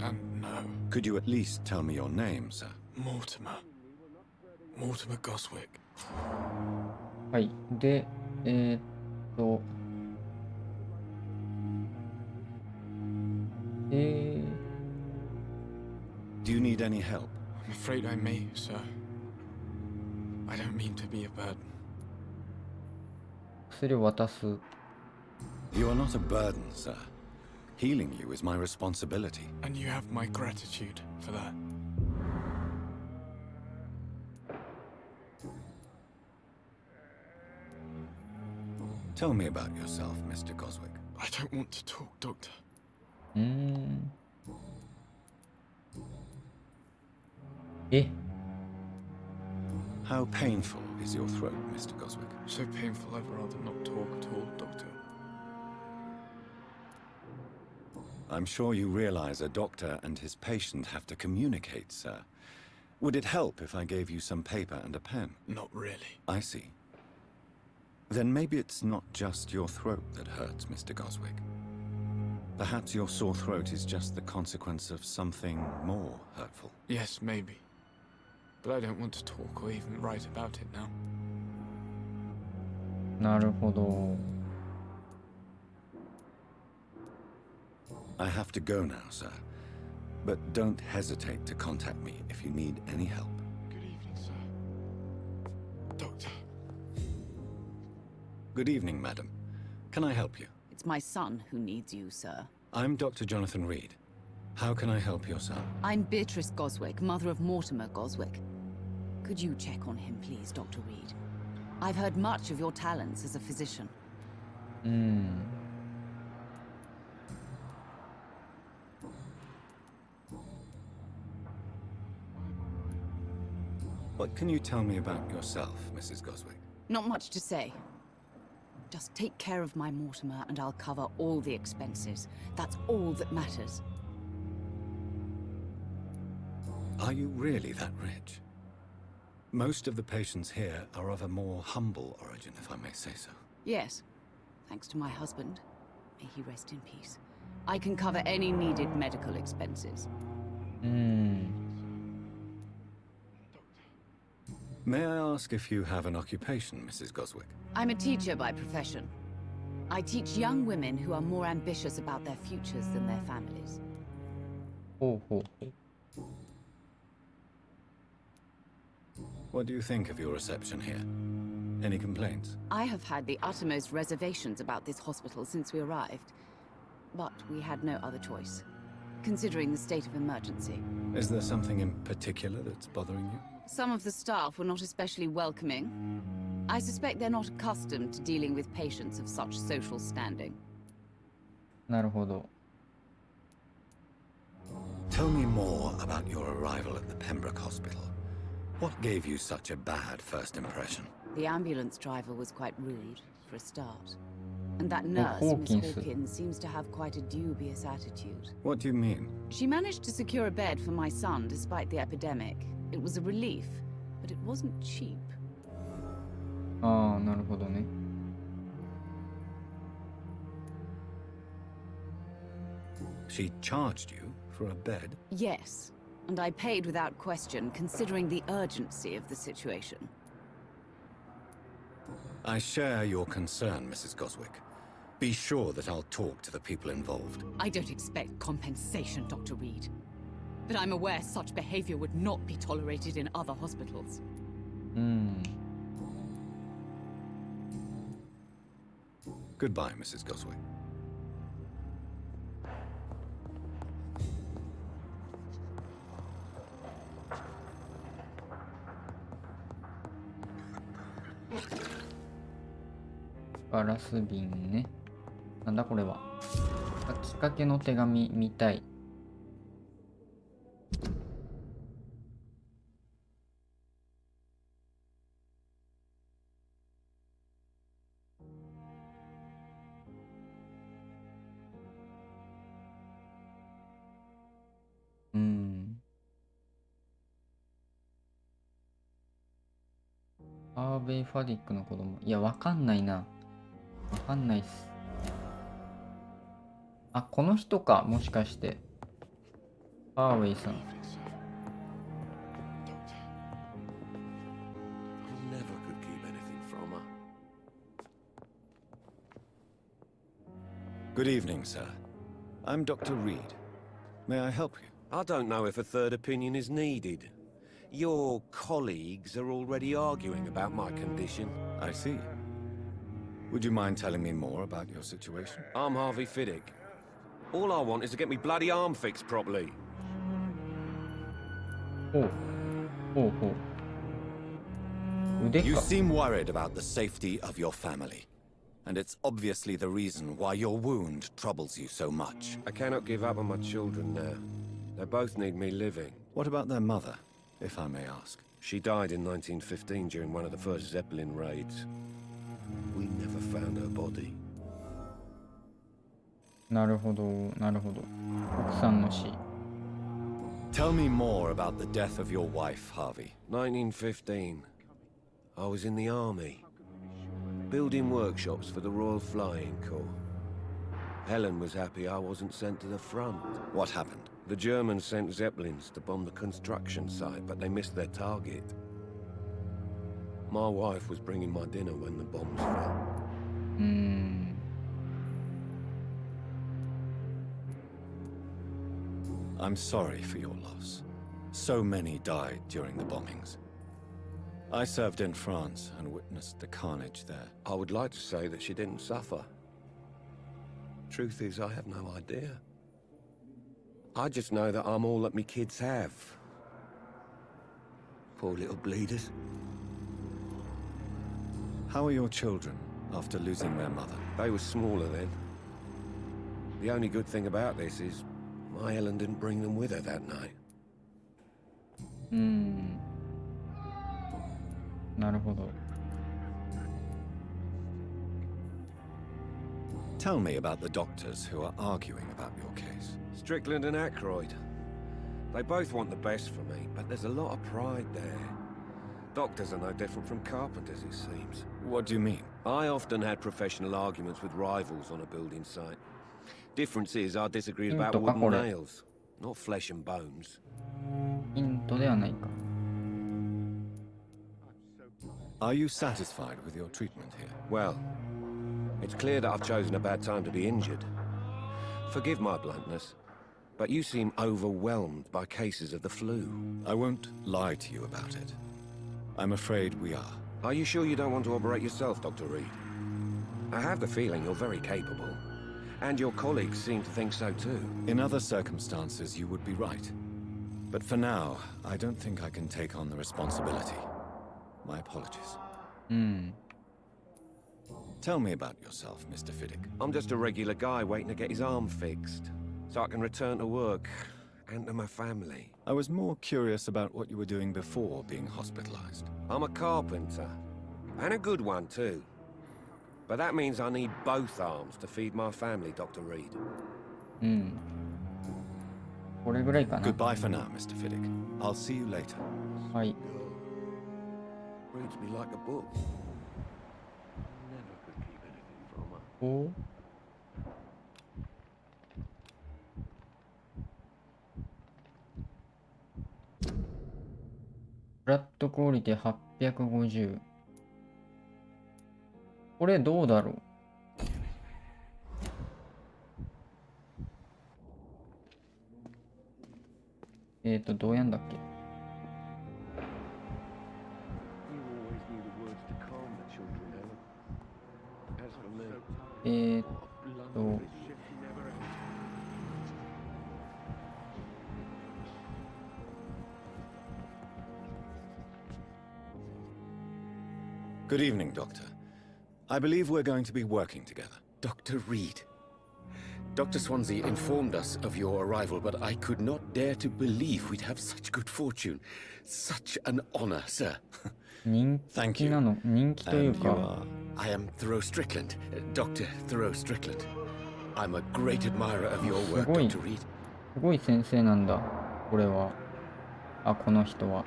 [SPEAKER 4] And no.
[SPEAKER 9] Could you at least tell me your name, sir?
[SPEAKER 4] Mortimer. Mortimer Goswick.
[SPEAKER 1] はい。で、と、
[SPEAKER 9] Do you need any help?
[SPEAKER 4] I'm afraid I may, sir. I don't mean to be a burden.
[SPEAKER 1] 薬を渡す。
[SPEAKER 9] You are not a burden, sir. Healing you is my responsibility.
[SPEAKER 4] And you have my gratitude for that.
[SPEAKER 9] Tell me about yourself, Mr. Goswick.
[SPEAKER 4] I don't want to talk, Doctor.
[SPEAKER 1] え、
[SPEAKER 9] How painful is your throat, Mr. Goswick?
[SPEAKER 4] So painful I'd rather not talk at all, Doctor.
[SPEAKER 9] I'm sure you realize a doctor and his patient have to communicate, sir. Would it help if I gave you some paper and a pen?
[SPEAKER 4] Not really.
[SPEAKER 9] I see. Then maybe it's not just your throat that hurts, Mr. Goswick. Perhaps your sore throat is just the consequence of something more hurtful.
[SPEAKER 4] Yes, maybe. But I don't want to talk or even write about it now.
[SPEAKER 1] なるほど。
[SPEAKER 9] I have to go now, sir. But don't hesitate to contact me if you need any help.
[SPEAKER 4] Good evening, sir. Doctor.
[SPEAKER 9] Good evening, madam. Can I help you?
[SPEAKER 11] It's my son who needs you, sir.
[SPEAKER 9] I'm Dr. Jonathan Reed. How can I help your son?
[SPEAKER 11] I'm Beatrice Goswick, mother of Mortimer Goswick. Could you check on him, please, Dr. Reed? I've heard much of your talents as a physician.
[SPEAKER 9] What can you tell me about yourself, Mrs. Goswick?
[SPEAKER 11] Not much to say. Just take care of my Mortimer and I'll cover all the expenses. That's all that matters.
[SPEAKER 9] Are you really that rich? Most of the patients here are of a more humble origin, if I may say so.
[SPEAKER 11] Yes. Thanks to my husband. May he rest in peace. I can cover any needed medical expenses.
[SPEAKER 9] May I ask if you have an occupation, Mrs. Goswick?
[SPEAKER 11] I'm a teacher by profession. I teach young women who are more ambitious about their futures than their families.
[SPEAKER 1] ほうほうほう。
[SPEAKER 9] What do you think of your reception here? Any complaints?
[SPEAKER 11] I have had the uttermost reservations about this hospital since we arrived. But we had no other choice, considering the state of emergency.
[SPEAKER 9] Is there something in particular that's bothering you?
[SPEAKER 11] Some of the staff were not especially welcoming. I suspect they're not accustomed to dealing with patients of such social standing.
[SPEAKER 1] なるほど。
[SPEAKER 9] Tell me more about your arrival at the Pembroke Hospital. What gave you such a bad first impression?
[SPEAKER 11] The ambulance driver was quite rude, for a start. And that nurse, Miss Hawkins, seems to have quite a dubious attitude.
[SPEAKER 9] What do you mean?
[SPEAKER 11] She managed to secure a bed for my son despite the epidemic. It was a relief, but it wasn't cheap.
[SPEAKER 1] ああ、なるほどね。
[SPEAKER 9] She charged you for a bed?
[SPEAKER 11] Yes, and I paid without question, considering the urgency of the situation.
[SPEAKER 9] I share your concern, Mrs. Goswick. Be sure that I'll talk to the people involved.
[SPEAKER 11] I don't expect compensation, Dr. Reed. But I'm aware such behavior would not be tolerated in other hospitals.
[SPEAKER 9] Goodbye, Mrs. Goswick.
[SPEAKER 1] 「ガラス瓶ね。なんだこれは。書きかけの手紙見たい。ハーベイ・ファディックの子供。いや、わかんないな。わかんないっす。あ、この人か、もしかして。ハーウェイさん。
[SPEAKER 2] I never could keep anything from her.
[SPEAKER 9] Good evening, sir. I'm Dr. Reed. May I help you?
[SPEAKER 2] I don't know if a third opinion is needed. Your colleagues are already arguing about my condition.
[SPEAKER 9] I see. Would you mind telling me more about your situation?
[SPEAKER 2] I'm Harvey Fiddick. All I want is to get me bloody arm fixed properly.
[SPEAKER 1] ほう。ほうほう。腕
[SPEAKER 9] You
[SPEAKER 1] か。
[SPEAKER 9] seem worried about the safety of your family. And it's obviously the reason why your wound troubles you so much.
[SPEAKER 2] I cannot give up on my children now. They both need me living.
[SPEAKER 9] What about their mother, if I may ask?
[SPEAKER 2] She died in 1915 during one of the first Zeppelin raids. We never found her body.
[SPEAKER 1] なるほど、なるほど。奥さんの死。
[SPEAKER 9] Tell me more about the death of your wife, Harvey.
[SPEAKER 2] 1915. I was in the army, building workshops for the Royal Flying Corps. Helen was happy I wasn't sent to the front.
[SPEAKER 9] What happened?
[SPEAKER 2] The Germans sent Zeppelins to bomb the construction site, but they missed their target. My wife was bringing my dinner when the bombs fell.
[SPEAKER 9] I'm sorry for your loss. So many died during the bombings. I served in France and witnessed the carnage there.
[SPEAKER 2] I would like to say that she didn't suffer. Truth is, I have no idea. I just know that I'm all that me kids have. Poor little bleeders.
[SPEAKER 9] How are your children after losing their mother?
[SPEAKER 2] They were smaller then. The only good thing about this is my Helen didn't bring them with her that night.
[SPEAKER 1] なるほど。
[SPEAKER 9] Tell me about the doctors who are arguing about your case.
[SPEAKER 2] Strickland and Aykroyd. They both want the best for me, but there's a lot of pride there. Doctors are no different from carpenters, it seems.
[SPEAKER 9] What do you mean?
[SPEAKER 2] I often had professional arguments with rivals on a building site. Difference is I disagreed about wooden nails, not flesh and bones.
[SPEAKER 1] ヒントではないか。
[SPEAKER 9] Are you satisfied with your treatment here?
[SPEAKER 2] Well, it's clear that I've chosen a bad time to be injured. Forgive my bluntness, but you seem overwhelmed by cases of the flu.
[SPEAKER 9] I won't lie to you about it. I'm afraid we are.
[SPEAKER 2] Are you sure you don't want to operate yourself, Dr. Reed? I have the feeling you're very capable, and your colleagues seem to think so too.
[SPEAKER 9] In other circumstances, you would be right. But for now, I don't think I can take on the responsibility. My apologies. Tell me about yourself, Mr. Fiddick.
[SPEAKER 2] I'm just a regular guy waiting to get his arm fixed, so I can return to work and to my family.
[SPEAKER 9] I was more curious about what you were doing before being hospitalized.
[SPEAKER 2] I'm a carpenter, and a good one too. But that means I need both arms to feed my family, Dr. Reed.
[SPEAKER 1] これぐらいかな。
[SPEAKER 9] Goodbye for now, Mr. Fiddick. I'll see you later.
[SPEAKER 1] はい。
[SPEAKER 2] Reads me like a book. Never could keep anything from her.
[SPEAKER 1] おフラットクオリティ850。これどうだろう。どうやんだっけ。
[SPEAKER 9] Good evening, Doctor. I believe we're going to be working together.
[SPEAKER 12] Dr. Reed. Dr. Swansea informed us of your arrival, but I could not dare to believe we'd have such good fortune. Such an honor, sir.
[SPEAKER 1] 人気なの、人気というか。
[SPEAKER 12] I am Thoreau Strickland, Dr. Thoreau Strickland. I'm a great admirer of your work, Dr. Reed.
[SPEAKER 1] すごい先生なんだ、これは。あ、この人は。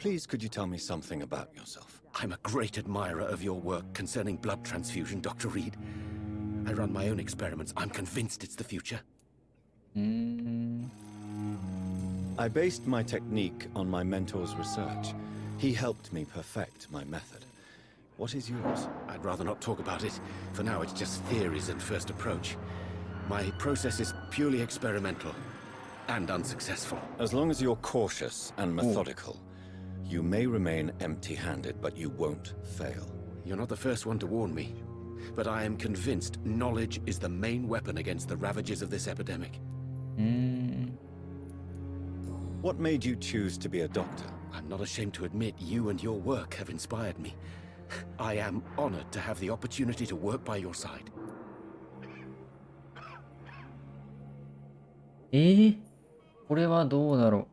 [SPEAKER 9] Please, could you tell me something about yourself?
[SPEAKER 12] I'm a great admirer of your work concerning blood transfusion, Dr. Reed. I run my own experiments. I'm convinced it's the future.
[SPEAKER 9] I based my technique on my mentor's research. He helped me perfect my method. What is yours?
[SPEAKER 12] I'd rather not talk about it. For now, it's just theories and first approach. My process is purely experimental and unsuccessful.
[SPEAKER 9] As long as you're cautious and methodical, you may remain empty-handed, but you won't fail.
[SPEAKER 12] You're not the first one to warn me, but I am convinced knowledge is the main weapon against the ravages of this epidemic.
[SPEAKER 9] What made you choose to be a doctor?
[SPEAKER 12] I'm not ashamed to admit you and your work have inspired me. I am honored to have the opportunity to work by your side.
[SPEAKER 1] これはどうだろう。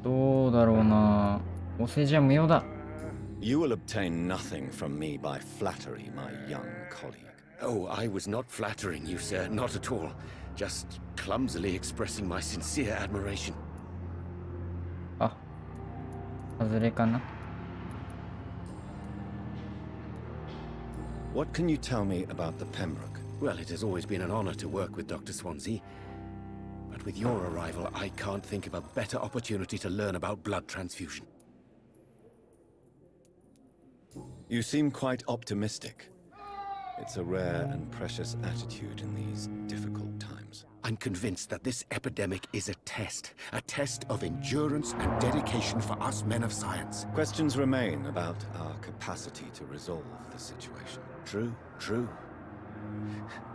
[SPEAKER 1] どうだろうな。お世辞は無用だ。
[SPEAKER 9] You will obtain nothing from me by flattery, my young colleague.
[SPEAKER 12] Oh, I was not flattering you, sir. Not at all. Just clumsily expressing my sincere admiration.
[SPEAKER 1] あ、外れかな。
[SPEAKER 9] What can you tell me about the Pembroke?
[SPEAKER 12] Well, it has always been an honor to work with Dr. Swansea. But with your arrival, I can't think of a better opportunity to learn about blood transfusion.
[SPEAKER 9] You seem quite optimistic. It's a rare and precious attitude in these difficult times.
[SPEAKER 12] I'm convinced that this epidemic is a test of endurance and dedication for us men of science.
[SPEAKER 9] Questions remain about our capacity to resolve the situation.
[SPEAKER 12] True.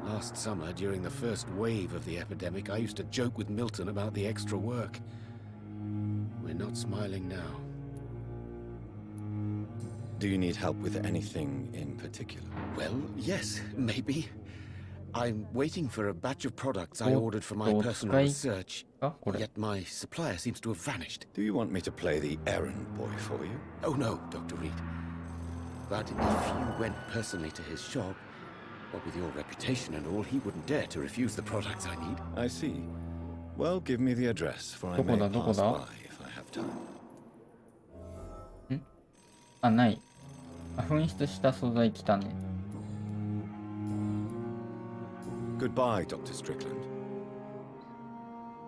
[SPEAKER 12] Last summer, during the first wave of the epidemic, I used to joke with Milton about the extra work. We're not smiling now.
[SPEAKER 9] Do you need help with anything in particular?
[SPEAKER 12] Well, yes, maybe. I'm waiting for a batch of products I ordered for my personal research, yet my supplier seems to have vanished.
[SPEAKER 9] Do you want me to play the errand boy for you?
[SPEAKER 12] Oh no, Dr. Reed. But if you went personally to his shop, what with your reputation and all, he wouldn't dare to refuse the products I need.
[SPEAKER 9] I see. Well, give me the address, for I may pass by if I have time.
[SPEAKER 1] あ、ない。あ、紛失した素材来たね。
[SPEAKER 9] Goodbye, Dr. Strickland.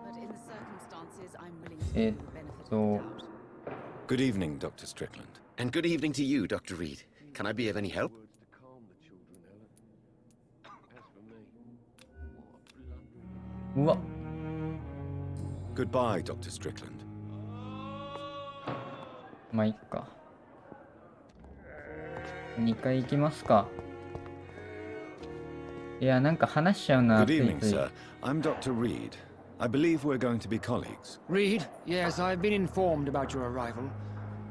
[SPEAKER 11] But in the circumstances, I'm willing to give the benefit of the doubt.
[SPEAKER 9] Good evening, Dr. Strickland.
[SPEAKER 12] And good evening to you, Dr. Reed. Can I be of any help?
[SPEAKER 9] Goodbye, Dr. Strickland.
[SPEAKER 1] まあいっか。2回行きますか。いや、なんか話しちゃうな。
[SPEAKER 9] Good evening, sir. I'm Dr. Reed. I believe we're going to be colleagues.
[SPEAKER 13] Reed? Yes, I've been informed about your arrival.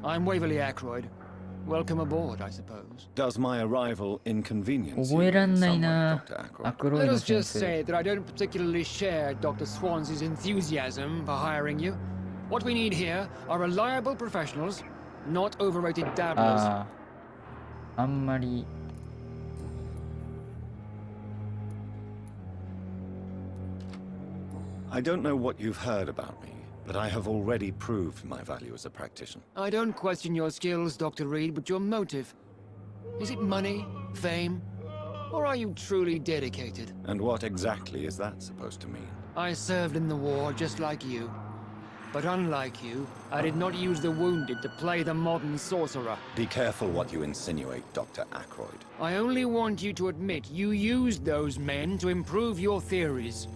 [SPEAKER 13] I'm Waverly Ackroyd. Welcome aboard, I suppose.
[SPEAKER 9] Does my arrival inconvenience you
[SPEAKER 1] 覚えらん
[SPEAKER 9] in
[SPEAKER 1] ない
[SPEAKER 9] some way,
[SPEAKER 1] な。
[SPEAKER 9] Dr. Ackroyd?
[SPEAKER 1] アクロイ
[SPEAKER 13] Let
[SPEAKER 1] ド
[SPEAKER 13] us
[SPEAKER 1] 先
[SPEAKER 13] just
[SPEAKER 1] 生。
[SPEAKER 13] say that I don't particularly share Dr. Swansea's enthusiasm for hiring you. What we need here are reliable professionals, not overrated dabblers.
[SPEAKER 1] ああ、あんまり。
[SPEAKER 9] I don't know what you've heard about me, but I have already proved my value as a practitioner.
[SPEAKER 13] I don't question your skills, Dr. Reed, but your motive. Is it money, fame, or are you truly dedicated?
[SPEAKER 9] And what exactly is that supposed to mean?
[SPEAKER 13] I served in the war just like you. But unlike you, I did not use the wounded to play the modern sorcerer.
[SPEAKER 9] Be careful what you insinuate, Dr. Ackroyd.
[SPEAKER 13] I only want you to admit you used those men to improve your theories.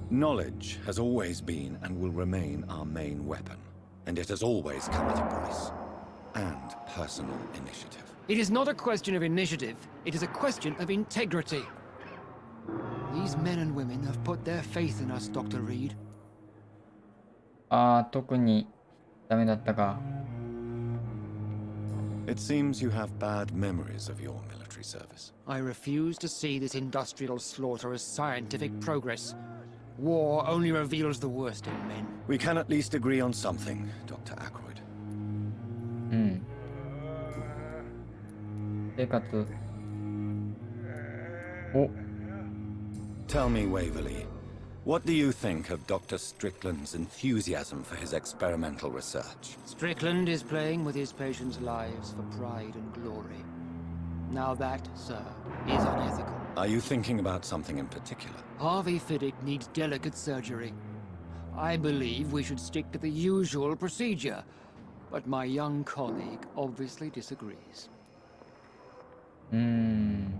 [SPEAKER 9] Knowledge has always been and will remain our main weapon, and it has always come at a price. And personal initiative.
[SPEAKER 13] It is not a question of initiative, it is a question of integrity. These men and women have put their faith in us, Dr. Reed.
[SPEAKER 1] ああ、特にダメだったか。
[SPEAKER 9] It seems you have bad memories of your military service.
[SPEAKER 13] I refuse to see this industrial slaughter as scientific progress. War only reveals the worst in men.
[SPEAKER 9] We can at least agree on something, Dr. Ackroyd.
[SPEAKER 1] うん。生活。お。
[SPEAKER 9] Tell me, Waverley, what do you think of Dr. Strickland's enthusiasm for his experimental research?
[SPEAKER 13] Strickland is playing with his patients' lives for pride and glory. Now that, sir, is unethical.
[SPEAKER 9] Are you thinking about something in particular?
[SPEAKER 13] Harvey Fiddick needs delicate surgery. I believe we should stick to the usual procedure, but my young colleague obviously disagrees.
[SPEAKER 9] And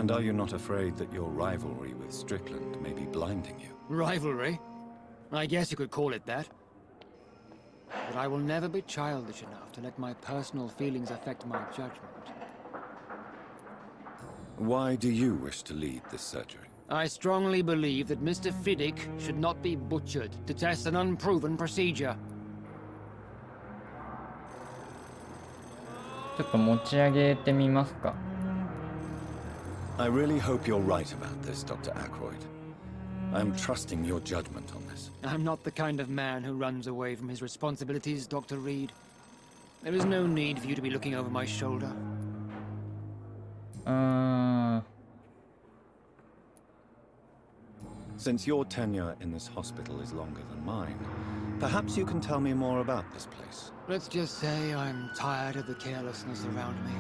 [SPEAKER 9] are you not afraid that your rivalry with Strickland may be blinding you?
[SPEAKER 13] Rivalry? I guess you could call it that. But I will never be childish enough to let my personal feelings affect my judgment.
[SPEAKER 9] Why do you wish to lead this surgery?
[SPEAKER 13] I strongly believe that Mr. Fiddick should not be butchered to test an unproven procedure.
[SPEAKER 1] ちょっと持ち上げてみますか。
[SPEAKER 9] I really hope you're right about this, Dr. Ackroyd. I'm trusting your judgment on this.
[SPEAKER 13] I'm not the kind of man who runs away from his responsibilities, Dr. Reed. There is no need for you to be looking over my shoulder.
[SPEAKER 9] Since your tenure in this hospital is longer than mine, perhaps you can tell me more about this place.
[SPEAKER 13] Let's just say I'm tired of the carelessness around me.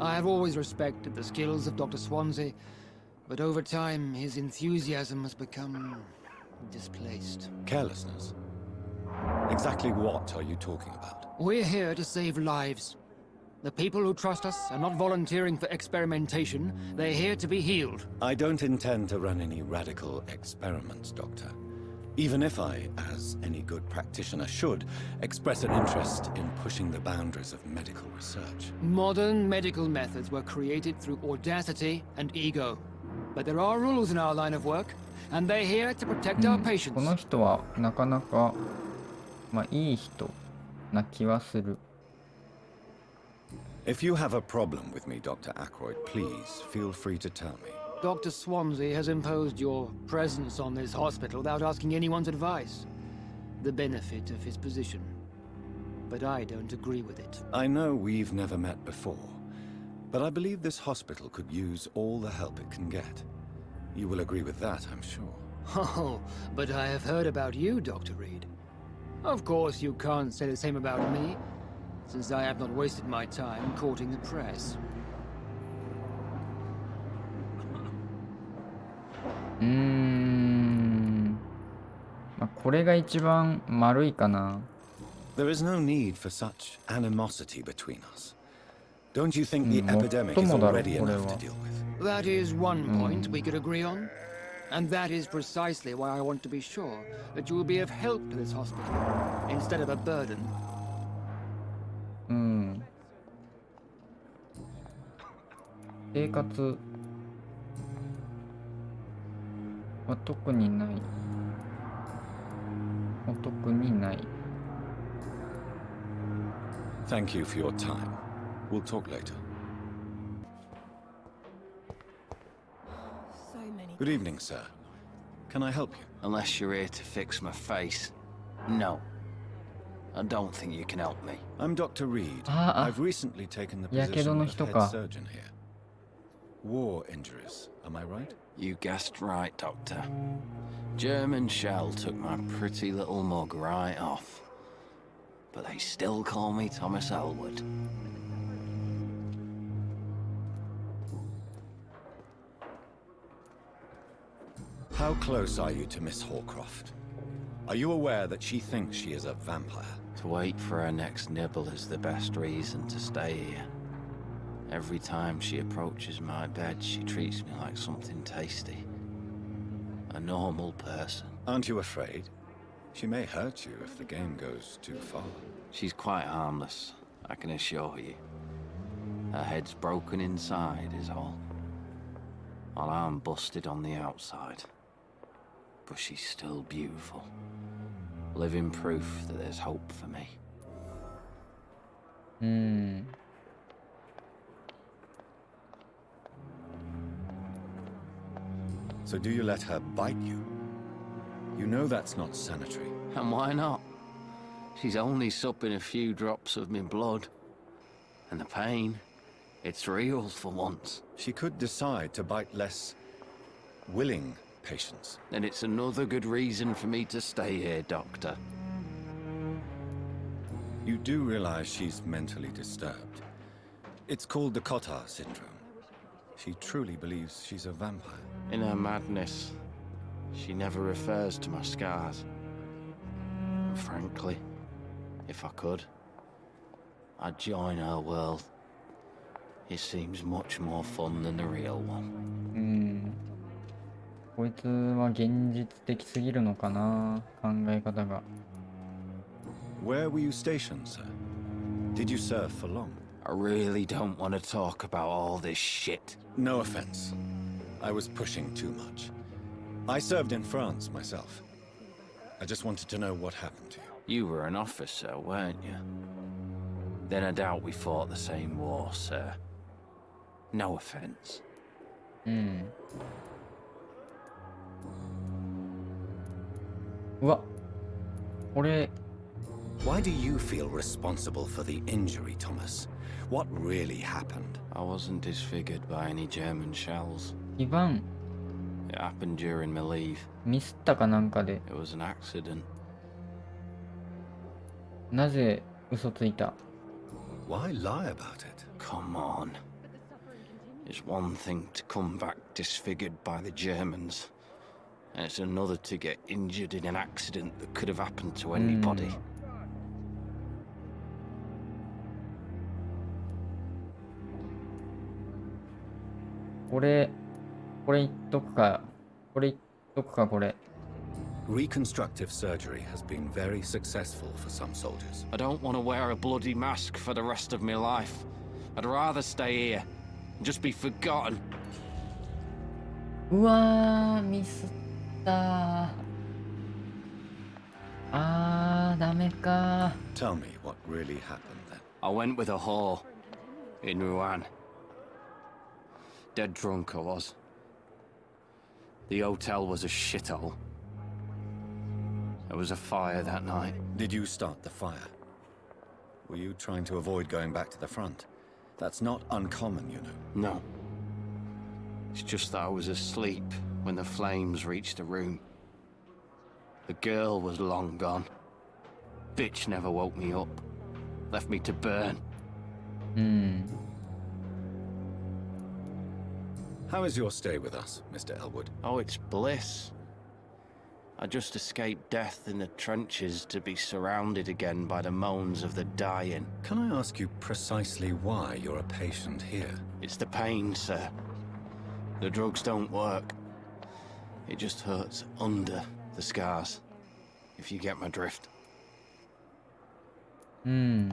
[SPEAKER 13] I have always respected the skills of Dr. Swansea, but over time his enthusiasm has become displaced.
[SPEAKER 9] Carelessness? Exactly what are you talking about?
[SPEAKER 13] We're here to save lives. The people who trust us are not volunteering for experimentation. They're here to be healed.
[SPEAKER 9] I don't intend to run any radical experiments, Doctor. Even if I, as any good practitioner should, express an interest in pushing the boundaries of medical research.
[SPEAKER 13] Modern medical methods were created through audacity and ego. But there are rules in our line of work, and they're here to protect our patients.
[SPEAKER 1] この人はなかなかいい人な気はする。
[SPEAKER 9] If you have a problem with me, Dr. Ackroyd, please feel free to tell me.
[SPEAKER 13] Dr. Swansea has imposed your presence on this hospital without asking anyone's advice. The benefit of his position. But I don't agree with it.
[SPEAKER 9] I know we've never met before, but I believe this hospital could use all the help it can get. You will agree with that, I'm sure.
[SPEAKER 13] Oh, but I have heard about you, Dr. Reed. Of course, you can't say the same about me, since I have not wasted my time courting the press.
[SPEAKER 1] これが一番丸いかな。
[SPEAKER 9] There is no need for such animosity between us. Don't you think the epidemic is already enough to deal with?
[SPEAKER 13] That is one point we could agree on. And that is precisely why I want to be sure that you will be of help to this hospital, instead of a burden.
[SPEAKER 1] 生活は特にない。特にない。
[SPEAKER 9] Thank you for your time. We'll talk later. Good evening, sir. Can I help you?
[SPEAKER 14] Unless you're here to fix my face. No. I don't think you can help me.
[SPEAKER 9] I'm Dr. Reed. I've recently taken the position of head surgeon here. War injuries, am I right?
[SPEAKER 14] You guessed right, Doctor. German shell took my pretty little mug right off. But they still call me Thomas Elwood.
[SPEAKER 9] How close are you to Miss Horcroft? Are you aware that she thinks she is a vampire?
[SPEAKER 14] To wait for her next nibble is the best reason to stay here. Every time she approaches my bed, she treats me like something tasty. A normal person.
[SPEAKER 9] Aren't you afraid? She may hurt you if the game goes too far.
[SPEAKER 14] She's quite harmless, I can assure you. Her head's broken inside is all. While I'm busted on the outside. But she's still beautiful. Living proof that there's hope for me.
[SPEAKER 1] う
[SPEAKER 9] So do you let her bite you? You know that's not sanitary.
[SPEAKER 14] And why not? She's only supping a few drops of me blood. And the pain, it's real for once.
[SPEAKER 9] She could decide to bite less willing patients.
[SPEAKER 14] Then it's another good reason for me to stay here, Doctor.
[SPEAKER 9] You do realize she's mentally disturbed. It's called the Cotter syndrome. She truly believes she's a vampire.
[SPEAKER 14] In her madness, she never refers to my scars. And frankly, if I could, I'd join her world. It seems much more fun than the real one.
[SPEAKER 1] こいつは現実的すぎるのかな、考え方が。
[SPEAKER 9] Where were you stationed, sir? Did you serve for long?
[SPEAKER 14] I really don't want to talk about all this shit.
[SPEAKER 9] No offense. I was pushing too much. I served in France myself. I just wanted to know what happened to you.
[SPEAKER 14] You were an officer, weren't you? Then I doubt we fought the same war, sir. No offense.
[SPEAKER 1] うわ、これ。
[SPEAKER 9] Why do you feel responsible for the injury, Thomas? What really happened?
[SPEAKER 14] I wasn't disfigured by any German shells.
[SPEAKER 1] 基盤
[SPEAKER 14] It happened during my leave.
[SPEAKER 1] ミスったかなんかで。
[SPEAKER 14] It was an accident.
[SPEAKER 1] なぜ嘘ついた？
[SPEAKER 9] Why lie about it?
[SPEAKER 14] Come on. It's one thing to come back disfigured by the Germans, and it's another to get injured in an accident that could have happened to anybody.
[SPEAKER 1] これ言っとくか。これ。
[SPEAKER 9] Reconstructive surgery has been very successful for some soldiers.
[SPEAKER 14] I don't want to wear a bloody mask for the rest of my life. I'd rather stay here and just be forgotten.
[SPEAKER 1] うわー、ミスった。ダメか。
[SPEAKER 9] Tell me what really happened then.
[SPEAKER 14] I went with a whore in Rouen. Dead drunk I was. The hotel was a shithole. There was a fire that night.
[SPEAKER 9] Did you start the fire? Were you trying to avoid going back to the front? That's not uncommon, you know.
[SPEAKER 14] No. It's just that I was asleep when the flames reached the room. The girl was long gone. Bitch never woke me up. Left me to burn.
[SPEAKER 9] How is your stay with us, Mr. Elwood?
[SPEAKER 14] Oh, it's bliss. I just escaped death in the trenches to be surrounded again by the moans of the dying.
[SPEAKER 9] Can I ask you precisely why you're a patient here?
[SPEAKER 14] It's the pain, sir. The drugs don't work. It just hurts under the scars, if you get my drift.
[SPEAKER 9] Who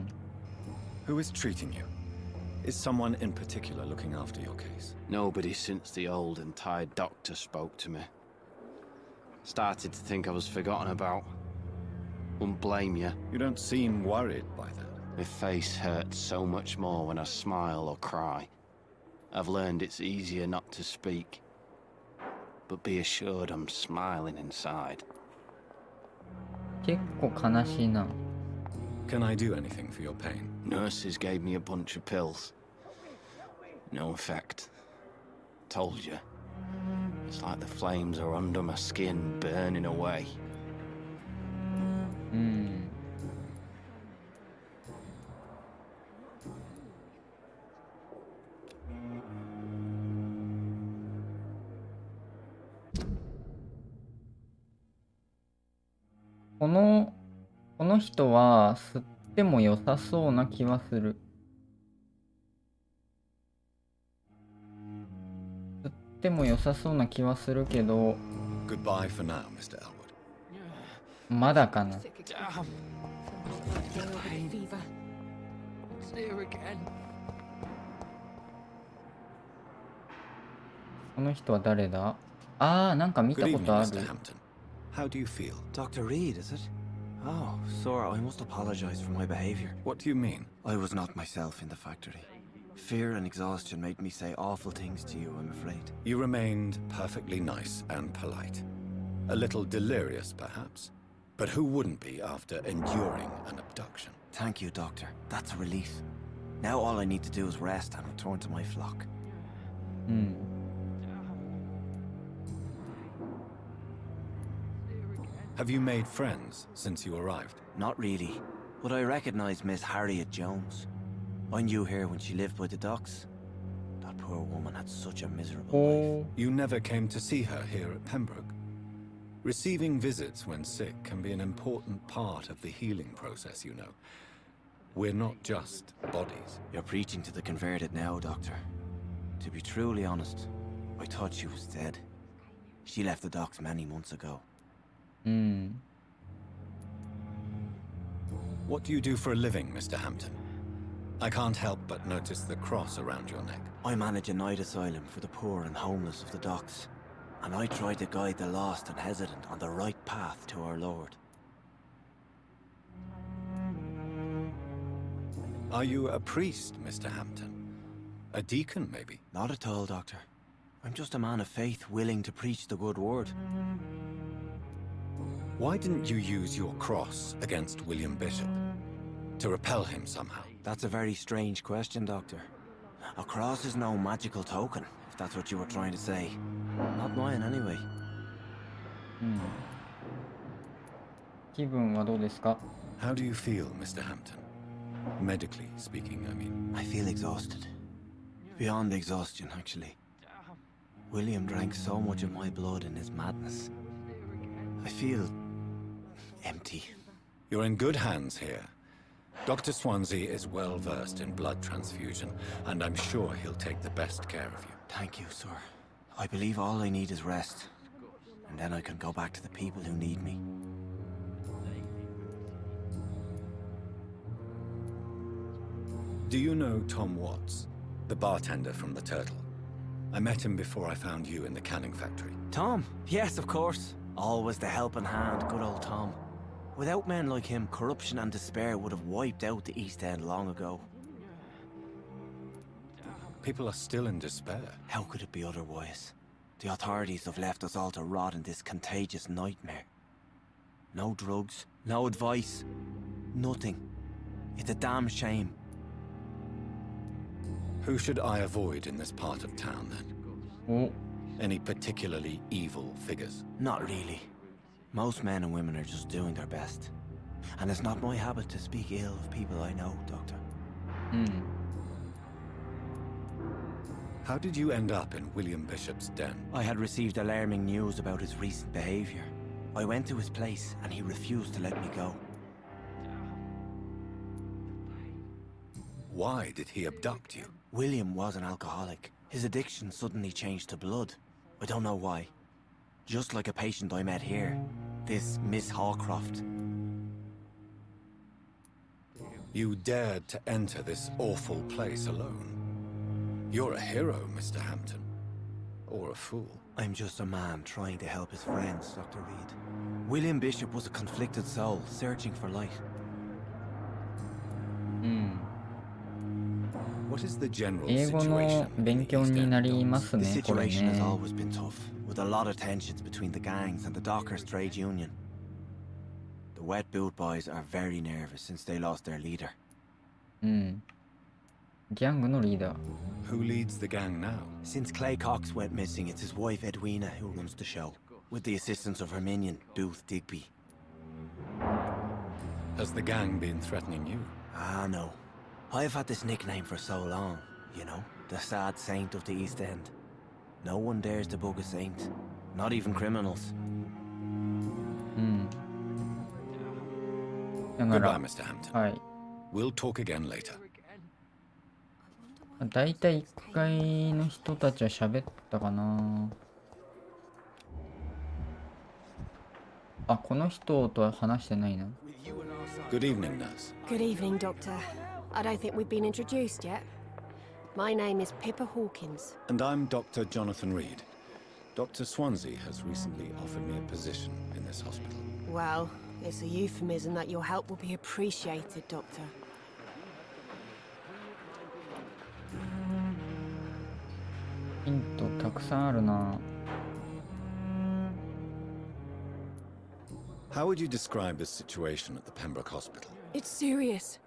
[SPEAKER 9] is treating you? Is someone in particular looking after your case?
[SPEAKER 14] Nobody since the old and tired doctor spoke to me. Started to think I was forgotten about. Wouldn't blame you.
[SPEAKER 9] You don't seem worried by that.
[SPEAKER 14] My face hurts so much more when I smile or cry. I've learned it's easier not to speak. But be assured I'm smiling inside.
[SPEAKER 1] 結構悲しいな。
[SPEAKER 9] Can I do anything for your pain?
[SPEAKER 14] Nurses gave me a bunch of pills. No effect. Told you. It's like the flames are under my skin, burning away.
[SPEAKER 1] この人は吸っても良さそうな気はする。吸っても良さそうな気はするけど。
[SPEAKER 9] Goodbye for now, Mr. Elwood.
[SPEAKER 1] まだかな。この人は誰だ？なんか見たことある。
[SPEAKER 9] How do you feel?
[SPEAKER 15] Dr. Reed, is it? Oh, sir, I must apologize for my behavior.
[SPEAKER 9] What do you mean?
[SPEAKER 15] I was not myself in the factory. Fear and exhaustion made me say awful things to you, I'm afraid.
[SPEAKER 9] You remained perfectly nice and polite. A little delirious, perhaps. But who wouldn't be after enduring an abduction?
[SPEAKER 15] Thank you, Doctor. That's a relief. Now all I need to do is rest and return to my flock.
[SPEAKER 9] Have you made friends since you arrived?
[SPEAKER 15] Not really, but I recognize Miss Harriet Jones. I knew her when she lived by the docks. That poor woman had such a miserable life.
[SPEAKER 9] You never came to see her here at Pembroke? Receiving visits when sick can be an important part of the healing process, you know. We're not just bodies.
[SPEAKER 15] You're preaching to the converted now, Doctor. To be truly honest, I thought she was dead. She left the docks many months ago.
[SPEAKER 9] What do you do for a living, Mr. Hampton? I can't help but notice the cross around your neck.
[SPEAKER 15] I manage a night asylum for the poor and homeless of the docks. And I try to guide the lost and hesitant on the right path to our Lord.
[SPEAKER 9] Are you a priest, Mr. Hampton? A deacon, maybe?
[SPEAKER 15] Not at all, Doctor. I'm just a man of faith willing to preach the good word.
[SPEAKER 9] Why didn't you use your cross against William Bishop? To repel him somehow?
[SPEAKER 15] That's a very strange question, Doctor. A cross is no magical token, if that's what you were trying to say. Not mine, anyway.
[SPEAKER 1] 気分はどうですか?
[SPEAKER 9] How do you feel, Mr. Hampton? Medically speaking, I mean.
[SPEAKER 15] I feel exhausted. Beyond exhaustion, actually. William drank so much of my blood in his madness. I feel empty.
[SPEAKER 9] You're in good hands here. Dr. Swansea is well versed in blood transfusion, and I'm sure he'll take the best care of you.
[SPEAKER 15] Thank you, sir. I believe all I need is rest. And then I can go back to the people who need me.
[SPEAKER 9] Do you know Tom Watts, the bartender from the Turtle? I met him before I found you in the canning factory.
[SPEAKER 15] Tom? Yes, of course. Always the helping hand, good old Tom. Without men like him, corruption and despair would have wiped out the East End long ago.
[SPEAKER 9] People are still in despair.
[SPEAKER 15] How could it be otherwise? The authorities have left us all to rot in this contagious nightmare. No drugs, no advice, nothing. It's a damn shame.
[SPEAKER 9] Who should I avoid in this part of town, then? Any particularly evil figures?
[SPEAKER 15] Not really. Most men and women are just doing their best. And it's not my habit to speak ill of people I know, Doctor.
[SPEAKER 9] How did you end up in William Bishop's den?
[SPEAKER 15] I had received alarming news about his recent behavior. I went to his place and he refused to let me go.
[SPEAKER 9] Why did he abduct you?
[SPEAKER 15] William was an alcoholic. His addiction suddenly changed to blood. I don't know why. Just like a patient I met here. This Miss Hawcroft.
[SPEAKER 9] You dared to enter this awful place alone. You're a hero, Mr. Hampton. Or a fool.
[SPEAKER 15] I'm just a man trying to help his friends, Dr. Reed. William Bishop was a conflicted soul, searching for light.
[SPEAKER 9] What is the general
[SPEAKER 1] 英語の勉強になりますね、
[SPEAKER 15] The
[SPEAKER 1] これ
[SPEAKER 15] situation has
[SPEAKER 1] ね。
[SPEAKER 15] always been tough, with a lot of tensions between the gangs and the dockers' trade union. The wet boot boys are very nervous since they lost their leader.
[SPEAKER 1] ギャングのリーダー。
[SPEAKER 9] Who leads the gang now?
[SPEAKER 15] Since Clay Cox went missing, it's his wife Edwina who runs the show, with the assistance of her minion, Booth Digby.
[SPEAKER 9] Has the gang been threatening you?
[SPEAKER 15] Ah, no. I've had this nickname for so long, you know, the sad saint of the East End. No one dares to bug a saint, not even criminals.
[SPEAKER 9] Goodbye, Mr. Hampton.
[SPEAKER 1] はい。
[SPEAKER 9] We'll talk again later.
[SPEAKER 1] だいたい1階の人たちは喋ったかな。あ、この人とは話してないな。
[SPEAKER 9] Good evening, nurse.
[SPEAKER 16] Good evening, Doctor. I don't think we've been introduced yet. My name is Pippa Hawkins.
[SPEAKER 9] And I'm Dr. Jonathan Reed. Dr. Swansea has recently offered me a position in this hospital.
[SPEAKER 16] Well, it's a euphemism that your help will be appreciated, Doctor.
[SPEAKER 1] くさんあるな。
[SPEAKER 9] How would you describe the situation at the Pembroke Hospital?
[SPEAKER 16] It's serious.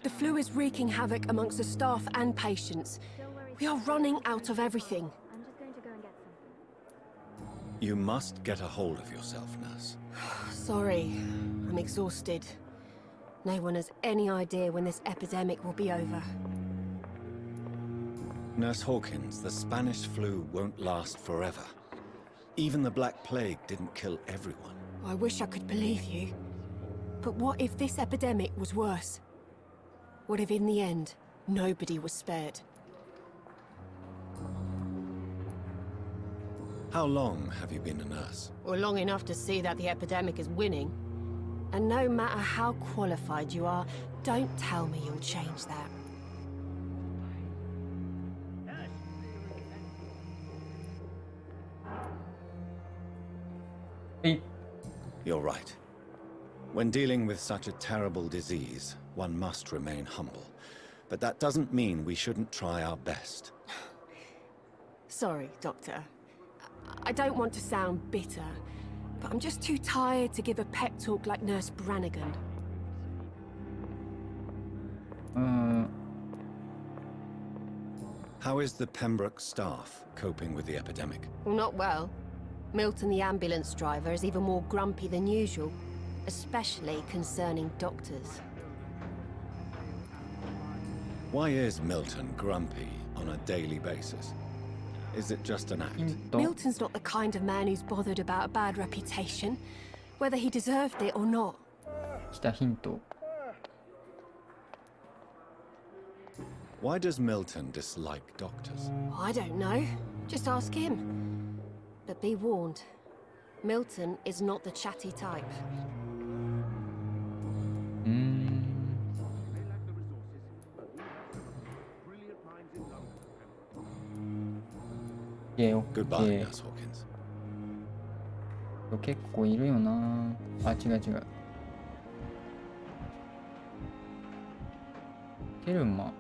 [SPEAKER 16] The flu is wreaking havoc amongst the staff and patients. We are running out of everything.
[SPEAKER 9] You must get a hold of yourself, nurse.
[SPEAKER 16] Sorry, I'm exhausted. No one has any idea when this epidemic will be over.
[SPEAKER 9] Nurse Hawkins, the Spanish flu won't last forever. Even the Black Plague didn't kill everyone.
[SPEAKER 16] I wish I could believe you. But what if this epidemic was worse? What if in the end, nobody was spared?
[SPEAKER 9] How long have you been a nurse?
[SPEAKER 16] Well, long enough to see that the epidemic is winning. And no matter how qualified you are, don't tell me you'll change that.
[SPEAKER 9] You're right. When dealing with such a terrible disease, one must remain humble. But that doesn't mean we shouldn't try our best.
[SPEAKER 16] Sorry, Doctor. I don't want to sound bitter, but I'm just too tired to give a pep talk like Nurse Brannigan.
[SPEAKER 9] How is the Pembroke staff coping with the epidemic?
[SPEAKER 16] Well, not well. Milton, the ambulance driver, is even more grumpy than usual, especially concerning doctors.
[SPEAKER 9] Why is Milton grumpy on a daily basis? Is it just an act?
[SPEAKER 16] Milton's not the kind of man who's bothered about a bad reputation, whether he deserved it or not.
[SPEAKER 1] 来たヒント。
[SPEAKER 9] Why does Milton dislike doctors?
[SPEAKER 16] I don't know. Just ask him. But be warned, Milton is not the chatty type.
[SPEAKER 9] Goodbye, Nurse Hawkins.
[SPEAKER 1] 結構いるよな。あ、違う違う。テルマ。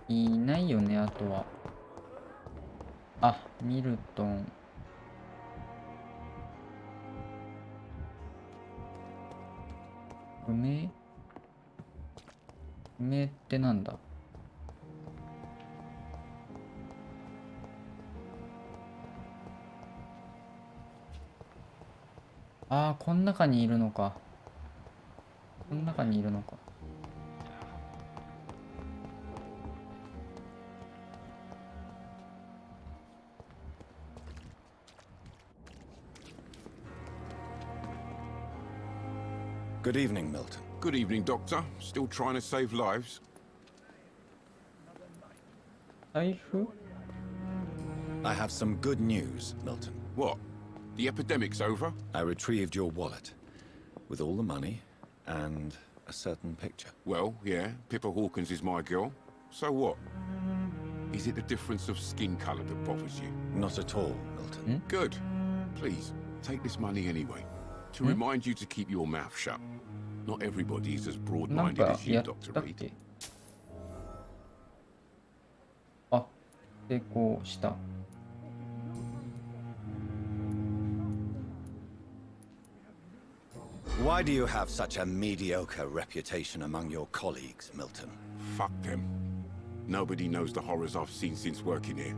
[SPEAKER 1] いないよね、あとは。あ、ミルトン。梅ってなんだ？ああ、この中にいるのか。この中にいるのか。
[SPEAKER 9] Good evening, Milton.
[SPEAKER 6] Good evening, Doctor. Still trying to save lives?
[SPEAKER 1] 財布?
[SPEAKER 9] I have some good news, Milton.
[SPEAKER 6] What? The epidemic's over?
[SPEAKER 9] I retrieved your wallet, with all the money, and a certain picture.
[SPEAKER 6] Well, yeah, Pippa Hawkins is my girl. So what? Is it the difference of skin colour that bothers you?
[SPEAKER 9] Not at all, Milton.
[SPEAKER 6] Good. Please, take this money anyway. To remind you to keep your mouth shut. Not everybody is as broad-minded as you, Dr. Reed.
[SPEAKER 1] あ、成功した。
[SPEAKER 9] Why do you have such a mediocre reputation among your colleagues, Milton?
[SPEAKER 6] Fuck them. Nobody knows the horrors I've seen since working here.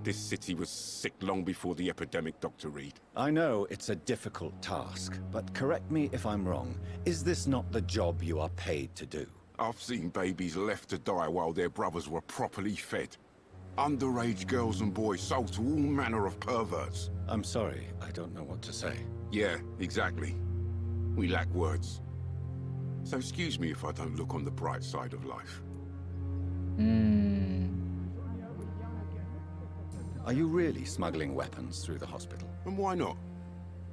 [SPEAKER 6] This city was sick long before the epidemic, Dr. Reed.
[SPEAKER 9] I know it's a difficult task, but correct me if I'm wrong. Is this not the job you are paid to do?
[SPEAKER 6] I've seen babies left to die while their brothers were properly fed. Underage girls and boys sold to all manner of perverts.
[SPEAKER 9] I'm sorry, I don't know what to say.
[SPEAKER 6] Yeah, exactly. We lack words. So excuse me if I don't look on the bright side of life.
[SPEAKER 9] Are you really smuggling weapons through the hospital?
[SPEAKER 6] And why not?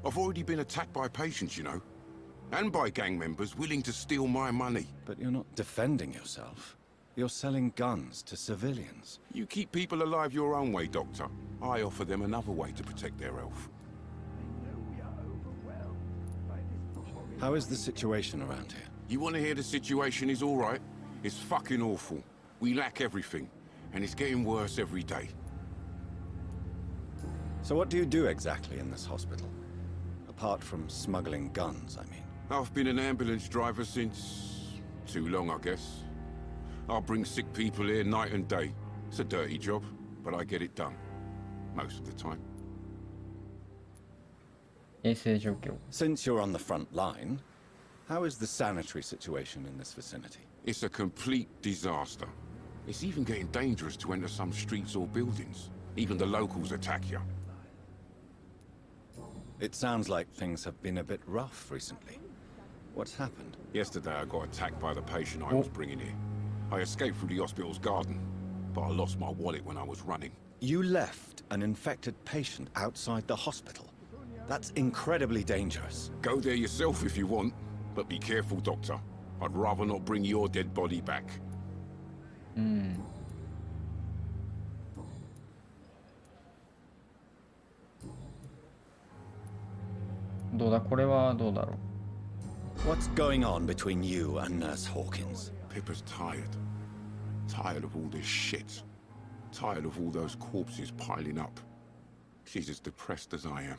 [SPEAKER 6] I've already been attacked by patients, you know. And by gang members willing to steal my money.
[SPEAKER 9] But you're not defending yourself. You're selling guns to civilians.
[SPEAKER 6] You keep people alive your own way, Doctor. I offer them another way to protect their health.
[SPEAKER 9] How is the situation around here?
[SPEAKER 6] You want to hear the situation is all right? It's fucking awful. We lack everything, and it's getting worse every day.
[SPEAKER 9] So what do you do exactly in this hospital? Apart from smuggling guns, I mean.
[SPEAKER 6] I've been an ambulance driver since... too long, I guess. I'll bring sick people here night and day. It's a dirty job, but I get it done. Most of the time.
[SPEAKER 9] Since you're on the front line, how is the sanitary situation in this vicinity?
[SPEAKER 6] It's a complete disaster. It's even getting dangerous to enter some streets or buildings. Even the locals attack you.
[SPEAKER 9] It sounds like things have been a bit rough recently. What's happened?
[SPEAKER 6] Yesterday I got attacked by the patient I was bringing here. I escaped through the hospital's garden, but I lost my wallet when I was running.
[SPEAKER 9] You left an infected patient outside the hospital? That's incredibly dangerous.
[SPEAKER 6] Go there yourself if you want, but be careful, Doctor. I'd rather not bring your dead body back.
[SPEAKER 9] What's going on between you and Nurse Hawkins?
[SPEAKER 6] Pippa's tired. Tired of all this shit. Tired of all those corpses piling up. She's as depressed as I am.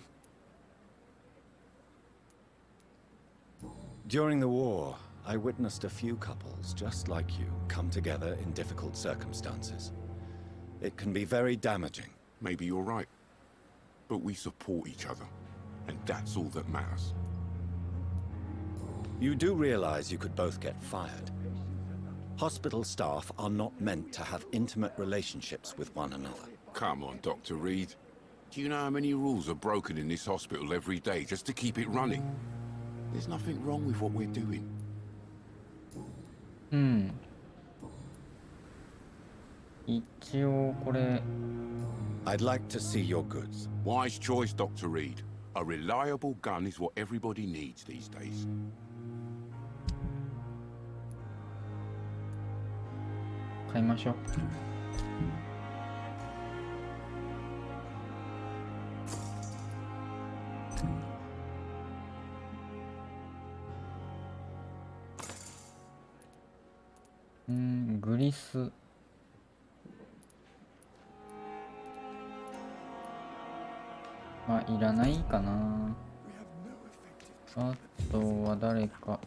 [SPEAKER 9] During the war, I witnessed a few couples just like you come together in difficult circumstances. It can be very damaging.
[SPEAKER 6] Maybe you're right. But we support each other. And that's all that matters.
[SPEAKER 9] You do realize you could both get fired. Hospital staff are not meant to have intimate relationships with one another.
[SPEAKER 6] Come on, Dr. Reed. Do you know how many rules are broken in this hospital every day just to keep it running? There's nothing wrong with what we're doing.
[SPEAKER 9] I'd like to see your goods.
[SPEAKER 6] Wise choice, Dr. Reed. A reliable gun is what everybody needs these days.
[SPEAKER 1] Grease. まあいらないかな。あとは誰か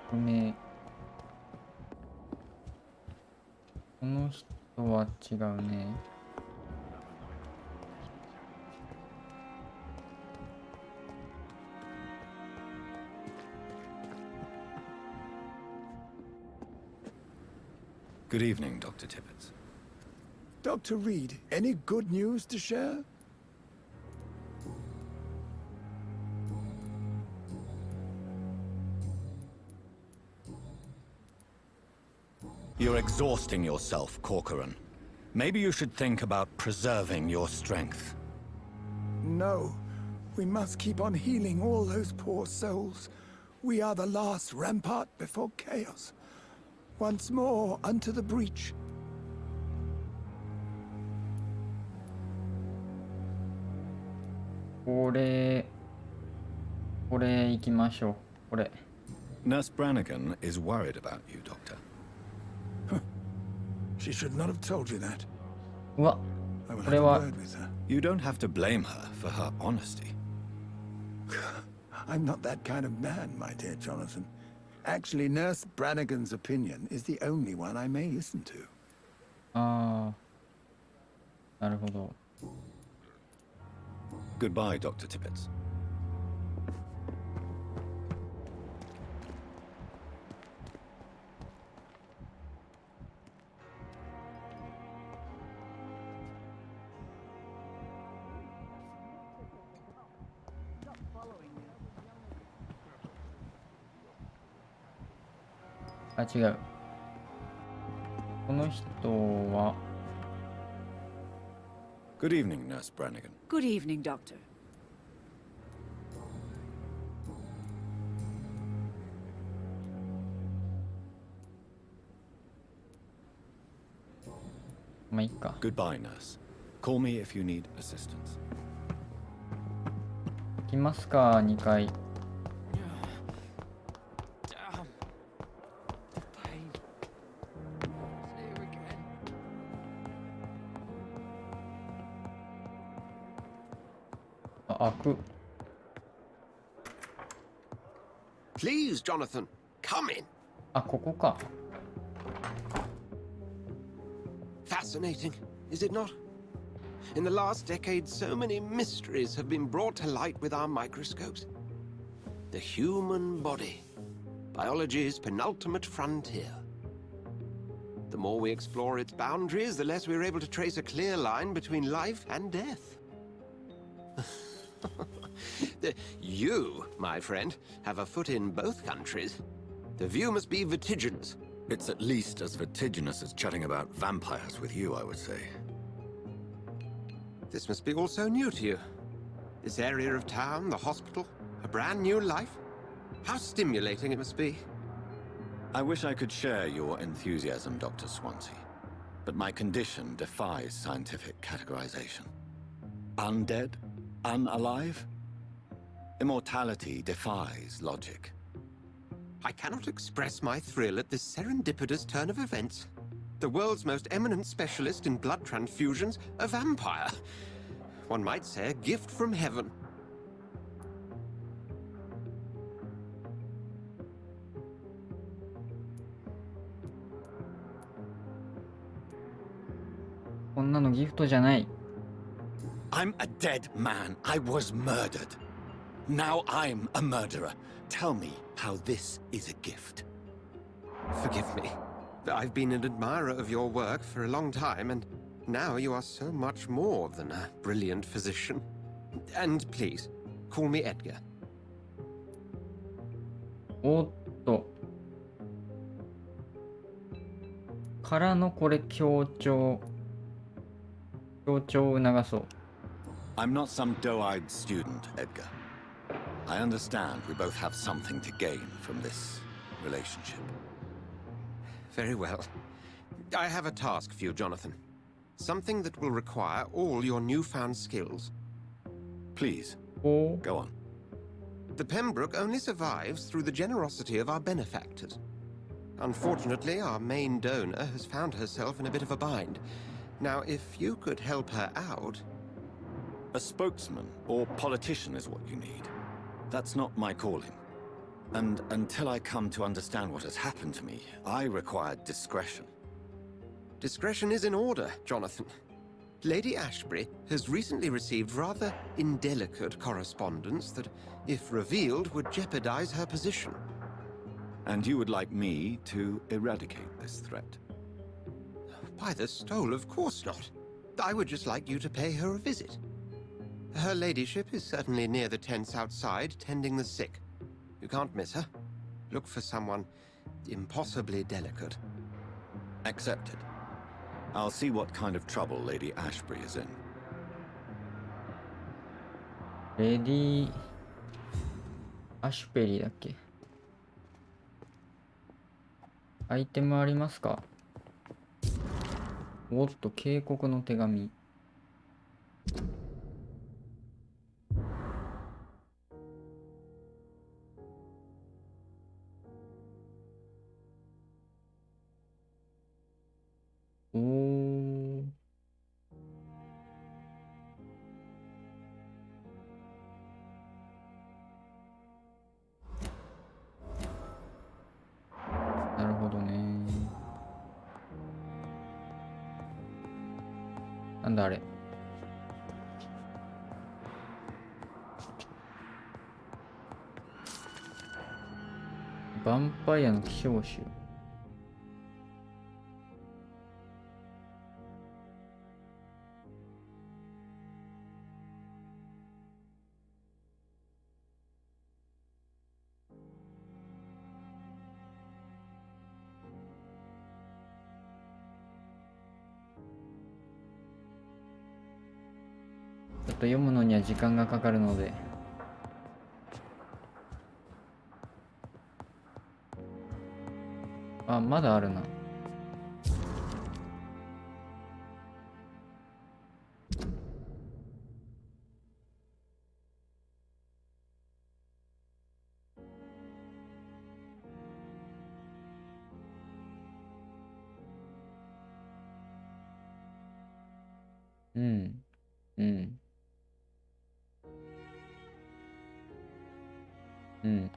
[SPEAKER 1] 不明。この人は違うね。
[SPEAKER 9] Good evening, Dr. Tippett.
[SPEAKER 7] Dr. Reed, any good news to share?
[SPEAKER 9] You're exhausting yourself, Corcoran. Maybe you should think about preserving your strength.
[SPEAKER 7] No. We must keep on healing all those poor souls. We are the last rampart before chaos. Once more unto the breach.
[SPEAKER 1] これ行きましょう。これ。
[SPEAKER 9] Nurse Brannigan is worried about you, Doctor.
[SPEAKER 7] She should not have told you that.
[SPEAKER 1] うわ、これは。
[SPEAKER 9] You don't have to blame her for her honesty.
[SPEAKER 7] I'm not that kind of man, my dear Jonathan. Actually, Nurse Brannigan's opinion is the only one I may listen to.
[SPEAKER 1] ああ、なるほど。
[SPEAKER 9] Goodbye, Dr. Tippett.
[SPEAKER 1] あ、違う。この人は。
[SPEAKER 9] Good evening, Nurse Brannigan.
[SPEAKER 8] Good evening, Doctor.
[SPEAKER 1] まあいいか。
[SPEAKER 9] Goodbye, nurse. Call me if you need assistance.
[SPEAKER 1] 行きますか、2階。あ、開く。
[SPEAKER 2] Please, Jonathan, come in.
[SPEAKER 1] あ、ここか。
[SPEAKER 2] Fascinating, is it not? In the last decade, so many mysteries have been brought to light with our microscopes. The human body, biology's penultimate frontier. The more we explore its boundaries, the less we're able to trace a clear line between life and death. You, my friend, have a foot in both countries. The view must be vertiginous.
[SPEAKER 9] It's at least as vertiginous as chatting about vampires with you, I would say.
[SPEAKER 2] This must be all so new to you. This area of town, the hospital, a brand new life. How stimulating it must be.
[SPEAKER 9] I wish I could share your enthusiasm, Dr. Swansea. But my condition defies scientific categorization. Undead? Unalive? Immortality defies logic.
[SPEAKER 2] I cannot express my thrill at this serendipitous turn of events. The world's most eminent specialist in blood transfusions, a vampire. One might say a gift from heaven.
[SPEAKER 9] I'm a dead man. I was murdered. Now I'm a murderer. Tell me how this is a gift.
[SPEAKER 2] Forgive me. I've been an admirer of your work for a long time, and now you are so much more than a brilliant physician. And please, call me Edgar.
[SPEAKER 1] おっと。からのこれ強調を促そう。
[SPEAKER 9] I'm not some doe-eyed student, Edgar. I understand we both have something to gain from this relationship.
[SPEAKER 2] Very well. I have a task for you, Jonathan. Something that will require all your newfound skills.
[SPEAKER 9] Please, go on.
[SPEAKER 2] The Pembroke only survives through the generosity of our benefactors. Unfortunately, our main donor has found herself in a bit of a bind. Now, if you could help her out...
[SPEAKER 9] A spokesman or politician is what you need. That's not my calling. And until I come to understand what has happened to me, I require discretion.
[SPEAKER 2] Discretion is in order, Jonathan. Lady Ashbury has recently received rather indelicate correspondence that, if revealed, would jeopardize her position.
[SPEAKER 9] And you would like me to eradicate this threat?
[SPEAKER 2] By the stole, of course not. I would just like you to pay her a visit. Her ladyship is certainly near the tents outside, tending the sick. You can't miss her. Look for someone impossibly delicate.
[SPEAKER 9] Accepted. I'll see what kind of trouble Lady Ashbury is in.
[SPEAKER 1] レディー・アシュペリーだっけ？アイテムありますか？おっと、警告の手紙。おー。なるほどね。なんだあれ。ヴァンパイアの希少種。ちょっと読むのには時間がかかるので。あ、まだあるな。うん。うん。うん。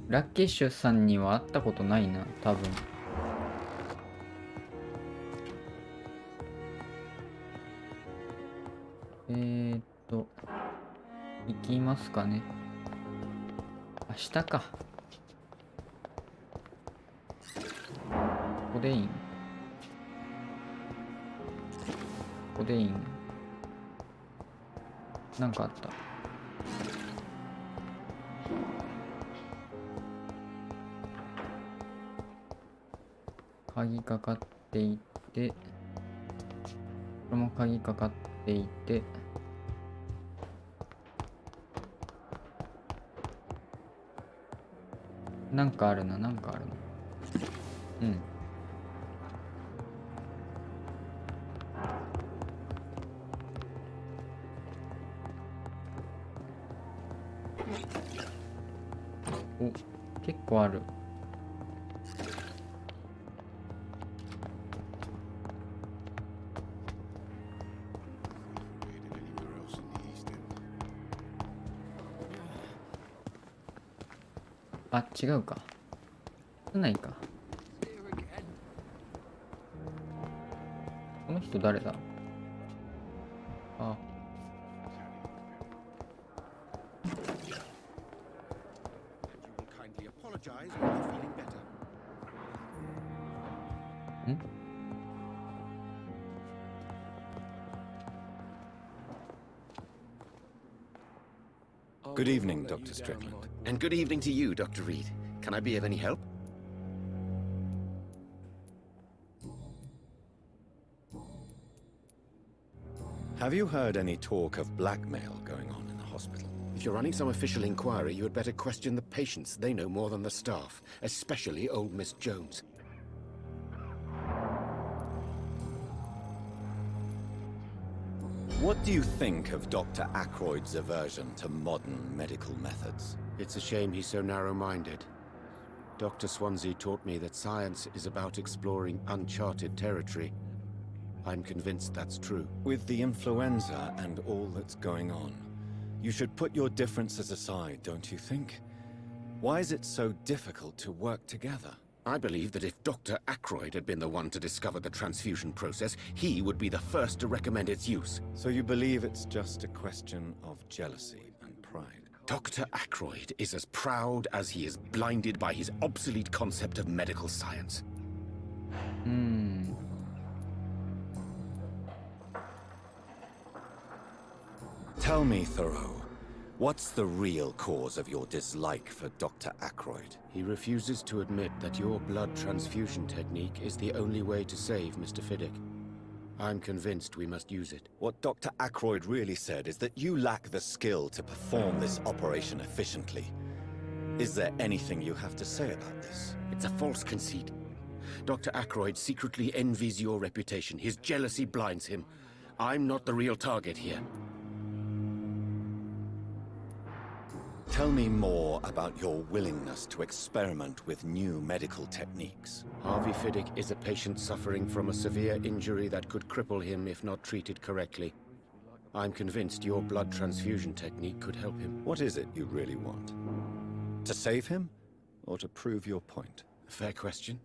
[SPEAKER 1] ラッケッシュさんには会ったことないな、多分。行きますかね。明日か。コデイン。コデイン。なんかあった。鍵かかっていて、これも鍵かかっていて、なんかあるな、なんかあるな。うん。お、結構ある。あ、違うか。少ないか。この人誰だ？あ。ん？Good
[SPEAKER 9] evening, Dr. Strickland.
[SPEAKER 12] And good evening to you, Dr. Reed. Can I be of any help?
[SPEAKER 9] Have you heard any talk of blackmail going on in the hospital?
[SPEAKER 12] If you're running some official inquiry, you had better question the patients. They know more than the staff, especially old Miss Jones.
[SPEAKER 9] What do you think of Dr. Ackroyd's aversion to modern medical methods?
[SPEAKER 12] It's a shame he's so narrow-minded. Dr. Swansea taught me that science is about exploring uncharted territory. I'm convinced that's true.
[SPEAKER 9] With the influenza and all that's going on, you should put your differences aside, don't you think? Why is it so difficult to work together?
[SPEAKER 12] I believe that if Dr. Ackroyd had been the one to discover the transfusion process, he would be the first to recommend its use.
[SPEAKER 9] So you believe it's just a question of jealousy and pride?
[SPEAKER 12] Dr. Ackroyd is as proud as he is blinded by his obsolete concept of medical science.
[SPEAKER 9] Tell me, Thoreau, what's the real cause of your dislike for Dr. Ackroyd?
[SPEAKER 12] He refuses to admit that your blood transfusion technique is the only way to save Mr. Fiddick. I'm convinced we must use it.
[SPEAKER 9] What Dr. Ackroyd really said is that you lack the skill to perform this operation efficiently. Is there anything you have to say about this?
[SPEAKER 12] It's a false conceit. Dr. Ackroyd secretly envies your reputation. His jealousy blinds him. I'm not the real target here.
[SPEAKER 9] Tell me more about your willingness to experiment with new medical techniques.
[SPEAKER 12] Harvey Fiddick is a patient suffering from a severe injury that could cripple him if not treated correctly. I'm convinced your blood transfusion technique could help him.
[SPEAKER 9] What is it you really want? To save him, or to prove your point?
[SPEAKER 12] Fair question.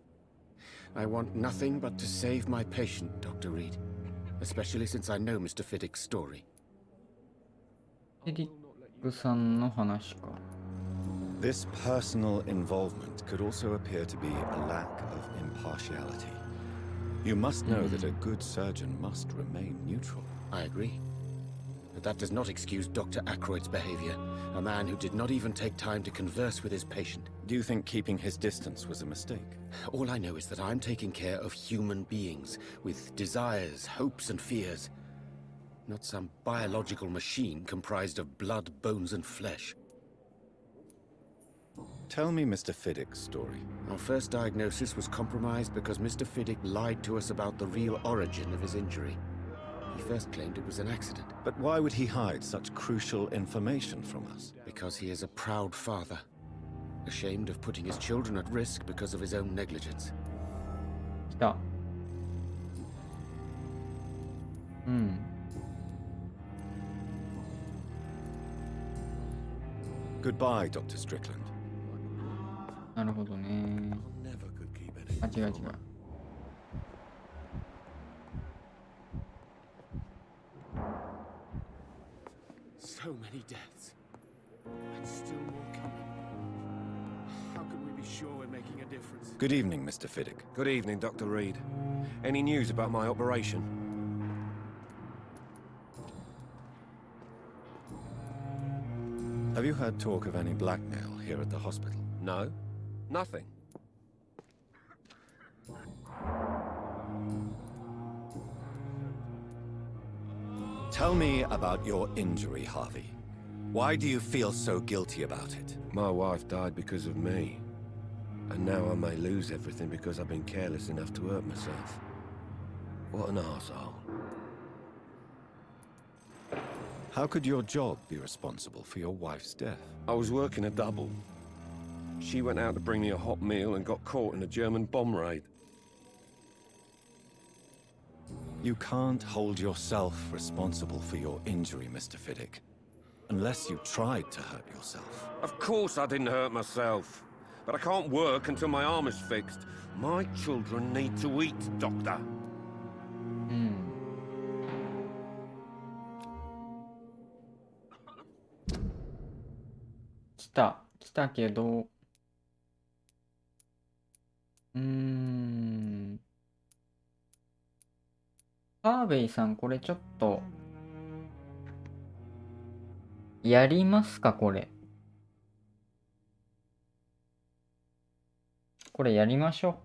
[SPEAKER 12] I want nothing but to save my patient, Dr. Reed. Especially since I know Mr. Fiddick's story.
[SPEAKER 9] This personal involvement could also appear to be a lack of impartiality. You must know that a good surgeon must remain neutral.
[SPEAKER 12] I agree. But that does not excuse Dr. Ackroyd's behavior. A man who did not even take time to converse with his patient.
[SPEAKER 9] Do you think keeping his distance was a mistake?
[SPEAKER 12] All I know is that I'm taking care of human beings with desires, hopes, and fears. Not some biological machine comprised of blood, bones, and flesh.
[SPEAKER 9] Tell me Mr. Fiddick's story.
[SPEAKER 12] Our first diagnosis was compromised because Mr. Fiddick lied to us about the real origin of his injury. He first claimed it was an accident.
[SPEAKER 9] But why would he hide such crucial information from us?
[SPEAKER 12] Because he is a proud father, ashamed of putting his children at risk because of his own negligence.
[SPEAKER 1] た。うん。
[SPEAKER 9] Goodbye, Dr. Strickland.
[SPEAKER 1] なるほどね。あ、違う違う。
[SPEAKER 12] So many deaths. And still more coming. How can we be sure we're making a difference?
[SPEAKER 9] Good evening, Mr. Fiddick.
[SPEAKER 17] Good evening, Dr. Reed. Any news about my operation?
[SPEAKER 9] Have you heard talk of any blackmail here at the hospital?
[SPEAKER 17] No. Nothing.
[SPEAKER 9] Tell me about your injury, Harvey. Why do you feel so guilty about it?
[SPEAKER 17] My wife died because of me. And now I may lose everything because I've been careless enough to hurt myself. What an arsehole.
[SPEAKER 9] How could your job be responsible for your wife's death?
[SPEAKER 17] I was working a double. She went out to bring me a hot meal and got caught in a German bomb raid.
[SPEAKER 9] You can't hold yourself responsible for your injury, Mr. Fiddick. Unless you tried to hurt yourself.
[SPEAKER 17] Of course I didn't hurt myself. But I can't work until my arm is fixed. My children need to eat, Doctor.
[SPEAKER 1] Hmm. 来たけど、ハーベイさん、これちょっと、やりますか、これ。これやりましょ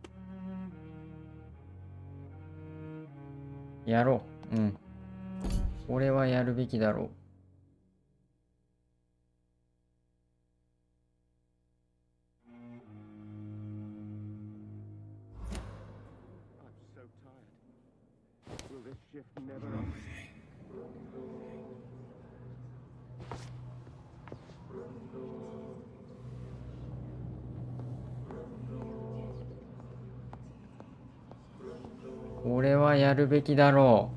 [SPEAKER 1] う。やろう。うん。これはやるべきだろう。これはやるべきだろ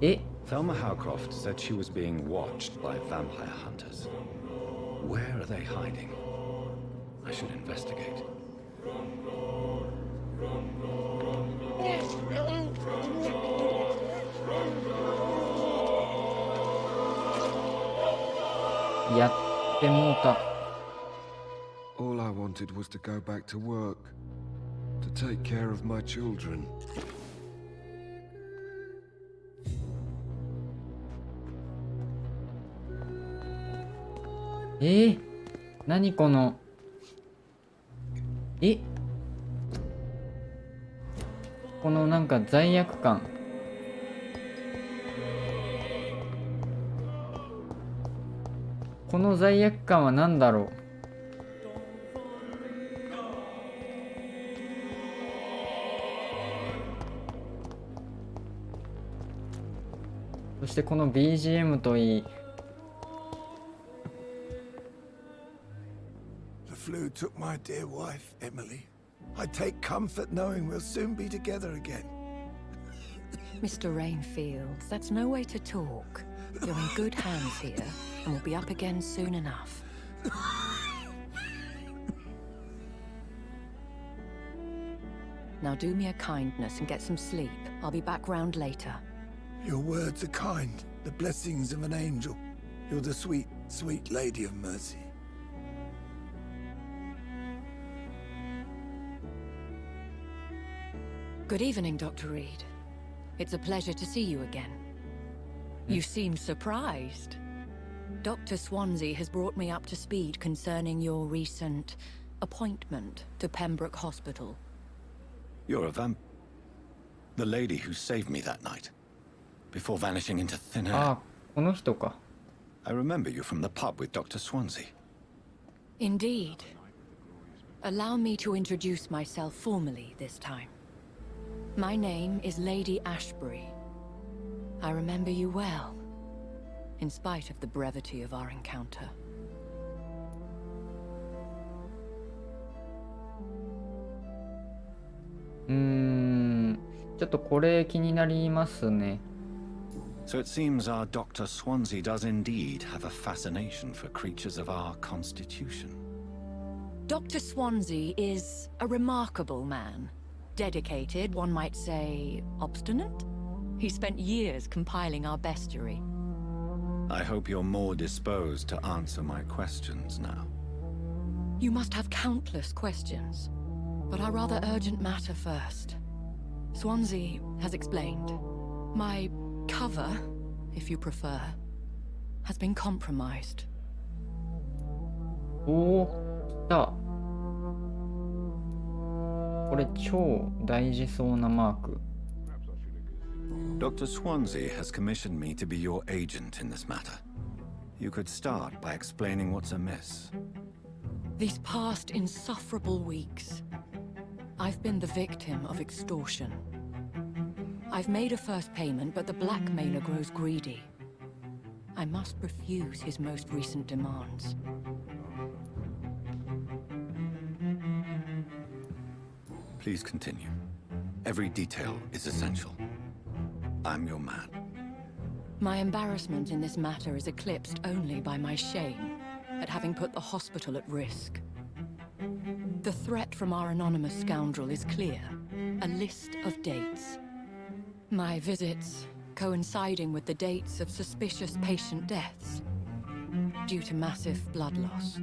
[SPEAKER 1] う。え？
[SPEAKER 9] Thelma Howcroft said she was being watched by vampire hunters. Where are they hiding? I should investigate.
[SPEAKER 6] All I wanted was to go back to work, to take care of my children.
[SPEAKER 1] 何このこのなんか罪悪感。この罪悪感は何だろう。そしてこの BGM といい。
[SPEAKER 7] The flu took my dear wife, Emily. I take comfort knowing we'll soon be together again.
[SPEAKER 10] Mr. Rainfield, that's no way to talk. You're in good hands here, and we'll be up again soon enough. Now do me a kindness and get some sleep. I'll be back round later.
[SPEAKER 7] Your words are kind, the blessings of an angel. You're the sweet, sweet lady of mercy.
[SPEAKER 10] Good evening, Dr. Reed. It's a pleasure to see you again. You seem surprised. Dr. Swansea has brought me up to speed concerning your recent appointment to Pembroke Hospital.
[SPEAKER 9] You're a vamp... The lady who saved me that night. Before vanishing into thin air.
[SPEAKER 1] この人か。
[SPEAKER 9] I remember you from the pub with Dr. Swansea.
[SPEAKER 10] Indeed. Allow me to introduce myself formally this time. My name is Lady Ashbury. I remember you well, in spite of the brevity of our encounter.
[SPEAKER 1] ちょっとこれ気になりますね。
[SPEAKER 3] So it seems our Dr. Swansea does indeed have a fascination for creatures of our constitution.
[SPEAKER 10] Dr. Swansea is a remarkable man. Dedicated, one might say, obstinate? He spent years compiling our bestiary.
[SPEAKER 3] I hope you're more disposed to answer my questions now.
[SPEAKER 10] You must have countless questions, but our rather urgent matter first. Swansea has explained. My cover, if you prefer, has been compromised.
[SPEAKER 1] おー、来た。これ超大事そうなマーク。
[SPEAKER 3] Dr. Swansea has commissioned me to be your agent in this matter. You could start by explaining what's amiss.
[SPEAKER 10] These past insufferable weeks, I've been the victim of extortion. I've made a first payment, but the blackmailer grows greedy. I must refuse his most recent demands.
[SPEAKER 3] Please continue. Every detail is essential. I'm your man.
[SPEAKER 10] My embarrassment in this matter is eclipsed only by my shame at having put the hospital at risk. The threat from our anonymous scoundrel is clear. A list of dates. My visits coinciding with the dates of suspicious patient deaths due to massive blood loss.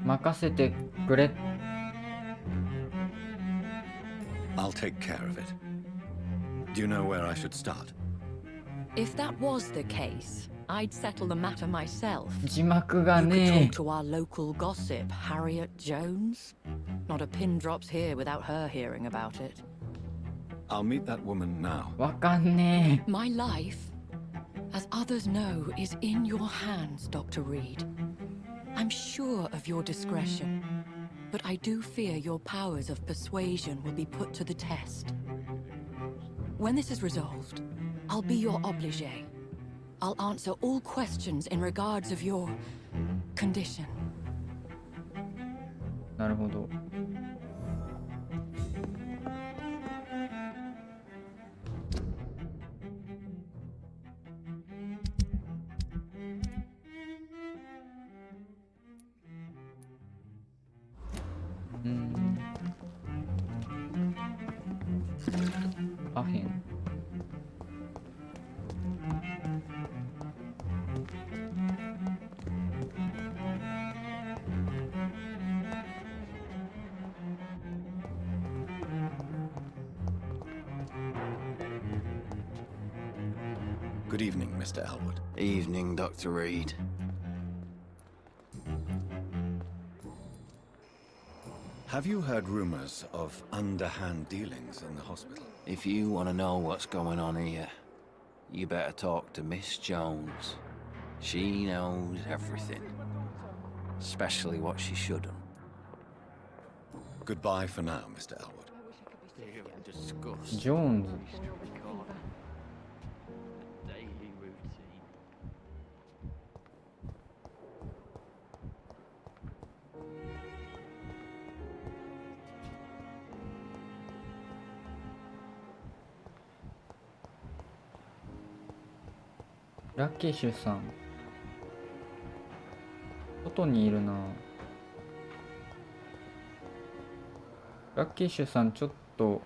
[SPEAKER 1] 任せてくれ。
[SPEAKER 3] I'll take care of it. Do you know where I should start?
[SPEAKER 10] If that was the case, I'd settle the matter myself.
[SPEAKER 1] 字幕が
[SPEAKER 10] You could
[SPEAKER 1] ね
[SPEAKER 10] talk to our local gossip, Harriet Jones. Not a pin drops here without her hearing about it.
[SPEAKER 3] I'll meet that woman now.
[SPEAKER 1] わかんね
[SPEAKER 10] My life, as others know, is in your hands, Dr. Reed. I'm sure of your discretion, but I do fear your powers of persuasion will be put to the test. When this is resolved, I'll be your obligé. I'll answer all questions in regards of your condition.
[SPEAKER 1] なるほど。アヘン。
[SPEAKER 3] Good evening, Mr. Elwood.
[SPEAKER 14] Evening, Dr. Reed.
[SPEAKER 3] Have you heard rumors of underhand dealings in the hospital?
[SPEAKER 14] If you want to know what's going on here, you better talk to Miss Jones. She knows everything. Especially what she shouldn't.
[SPEAKER 3] Goodbye for now, Mr. Elwood.
[SPEAKER 1] Jones.ラッキーシュさん。外にいるな。ラッキーシュさん、ちょっと。